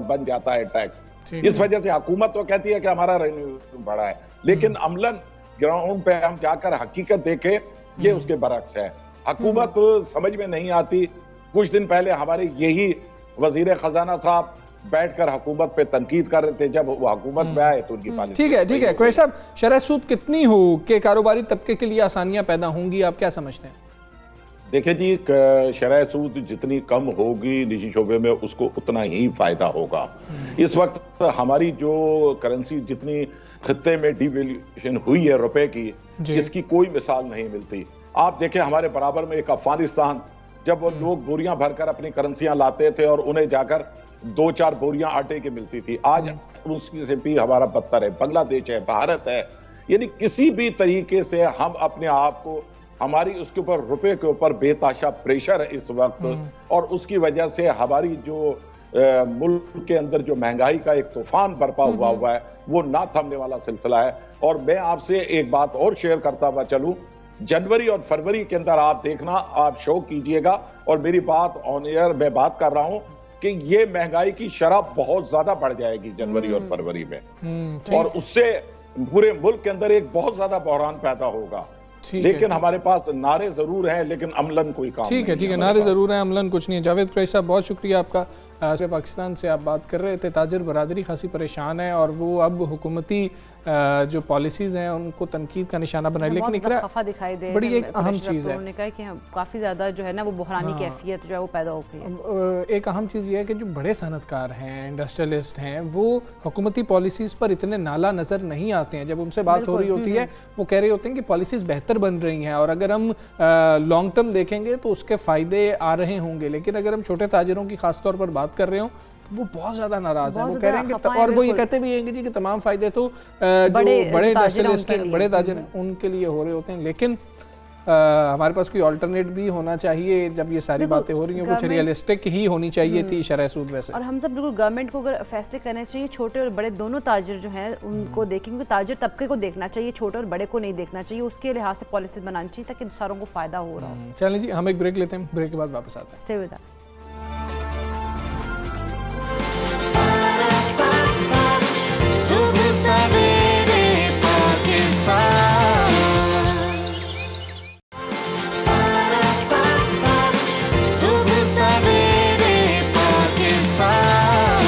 بن جاتا ہے ٹیکس. اس وجہ سے حکومت تو کہتی ہے کہ ہمارا ریونیو بڑھا ہے، لیکن عملاً گراؤنڈ پہ ہم جا کر حقیقت دیکھیں یہ اس کے برعکس ہے. حکومت سمجھ میں نہیں آتی. کچھ دن پہلے ہمارے یہی وزیر خزانہ صاحب بیٹھ کر حکومت پہ تنقید کر رہے تھے، جب وہ حکومت میں آئے تو ان کی پالیسی. ٹھیک ہے قریش صاحب، شرح سود کتنی ہو کہ کاروباری طبقے کے لیے آسانیاں پیدا ہوں گی، آپ کیا سمجھتے ہیں؟ دیکھیں جی شرح سود جتنی کم ہوگی نجی شعبے میں اس کو اتنا ہی فائدہ ہوگا. اس وقت ہماری جو کرنسی جتنی خطے میں ڈی ویلیویشن ہوئی ہے روپے کی، اس کی کوئی مثال نہیں ملتی. آپ دیکھیں ہمارے برابر میں ایک افغانستان، جب وہ لوگ بوریاں بھر کر اپنی کرنسیاں لاتے تھے اور انہیں جا کر 2-4 بوریاں آٹے کی ملتی تھی، آج اس کی سے بھی ہمارا بدتر ہے. بنگلہ دیش ہے، بھارت ہے. یعنی کسی بھی طریقے سے ہم اپنے آپ کو، ہماری اس کے اوپر روپے کے اوپر بے تحاشا پریشر ہے اس وقت، اور اس کی وجہ سے ہماری جو ملک کے اندر جو مہنگائی کا ایک طوفان برپا ہوا ہے وہ نہ تھمنے والا سلسلہ ہے. اور میں آپ سے ایک بات اور شیئر کرتا ہوا چلوں، جنوری اور فروری کے اندر آپ دیکھنا، آپ شو کیجئے گا، اور میری بات آن ایئر میں بات کر رہا ہوں کہ یہ مہنگائی کی شرح بہت زیادہ بڑھ جائے گی جنوری اور فروری میں، اور اس سے پورے ملک کے اندر ایک بہت زیادہ بحران پیدا ہوگا. لیکن ہمارے پاس نعرے ضرور ہیں لیکن عملاً کوئی کام نہیں. ٹھیک ہے نعرے ضرور ہیں، عملاً کچھ نہیں. جاوید قریش صاحب بہت شکریہ آپ کا. پاکستان سے آپ بات کر رہے تھے. تاجر برادری خاصی پریشان ہے اور وہ اب حکومتی جو پالیسیز ہیں ان کو تنقید کا نشانہ بنائے، لیکن خفا دکھائی دے. بڑی ایک اہم چیز ہے، انہوں نے کہا کہ کافی زیادہ جو ہے نا وہ بحرانی کیفیت جو ہے وہ پیدا ہو گئی ہے. ایک اہم چیز یہ ہے کہ جو بڑے صنعت کار ہیں، انڈسٹریلسٹ ہیں، وہ حکومتی پالیسیز پر اتنے نالا نظر نہیں آتے ہیں. جب ان سے بات ہو رہی ہوتی ہے وہ کہہ رہے ہوتے ہیں کہ پالیسیز بہتر بن رہی ہیں، اور اگر ہم لانگ ٹرم دیکھیں گے تو اس کے فائدے آ رہے ہوں گے. لیکن اگر ہم چھوٹے تاجروں کی خاص طور پر بات کر رہے ہوں وہ بہت زیادہ ناراض ہیں. وہ کہہ رہے ہیں کہ، اور وہ یہ کہتے بھی ہیں کہ تمام فائدے تو جو بڑے انڈسٹریلسٹ ہیں، بڑے تاجر ہیں، ان کے لیے ہو رہے ہوتے ہیں. لیکن ہمارے پاس کوئی آلٹرنیٹ بھی ہونا چاہیے. جب یہ ساری باتیں ہو رہی ہیں کچھ ریئلسٹک ہی ہونی چاہیے تھی شرح سود. ویسے اور ہم سب بالکل گورنمنٹ کو اگر فیصلے کرنے چاہیے، چھوٹے اور بڑے دونوں تاجر جو ہیں ان کو دیکھیں گے، تاجر طبقے کو دیکھنا چاہیے، چھوٹے اور بڑے کو نہیں دیکھنا چاہیے. اس کے لحاظ سے پالیسیز بنانی چاہیے تاکہ ساروں کو فائدہ ہو رہا ہو. چلیں جی ہم ایک بریک لیتے ہیں، بریک کے بعد واپس آتے ہیں. Stay with us. صبح سویرے پاکستان، صبح سویرے Pakistan.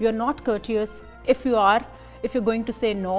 you are not courteous, if you're going to say no,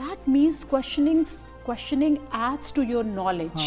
That means questioning adds to your knowledge.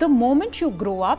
The moment you grow up,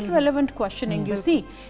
irrelevant questioning, you see.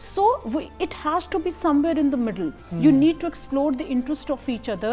So it has to be somewhere in the middle. You need to explore the interest of each other.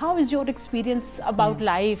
how is your experience about life,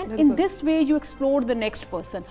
and in this way you explore the next person.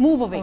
move away.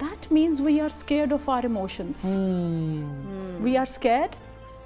That means we are scared of our emotions. We are scared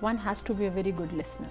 One has to be a very good listener.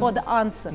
for the answer.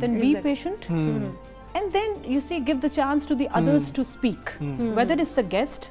then be patient, and then you see give the chance to the others to speak, whether it's the guest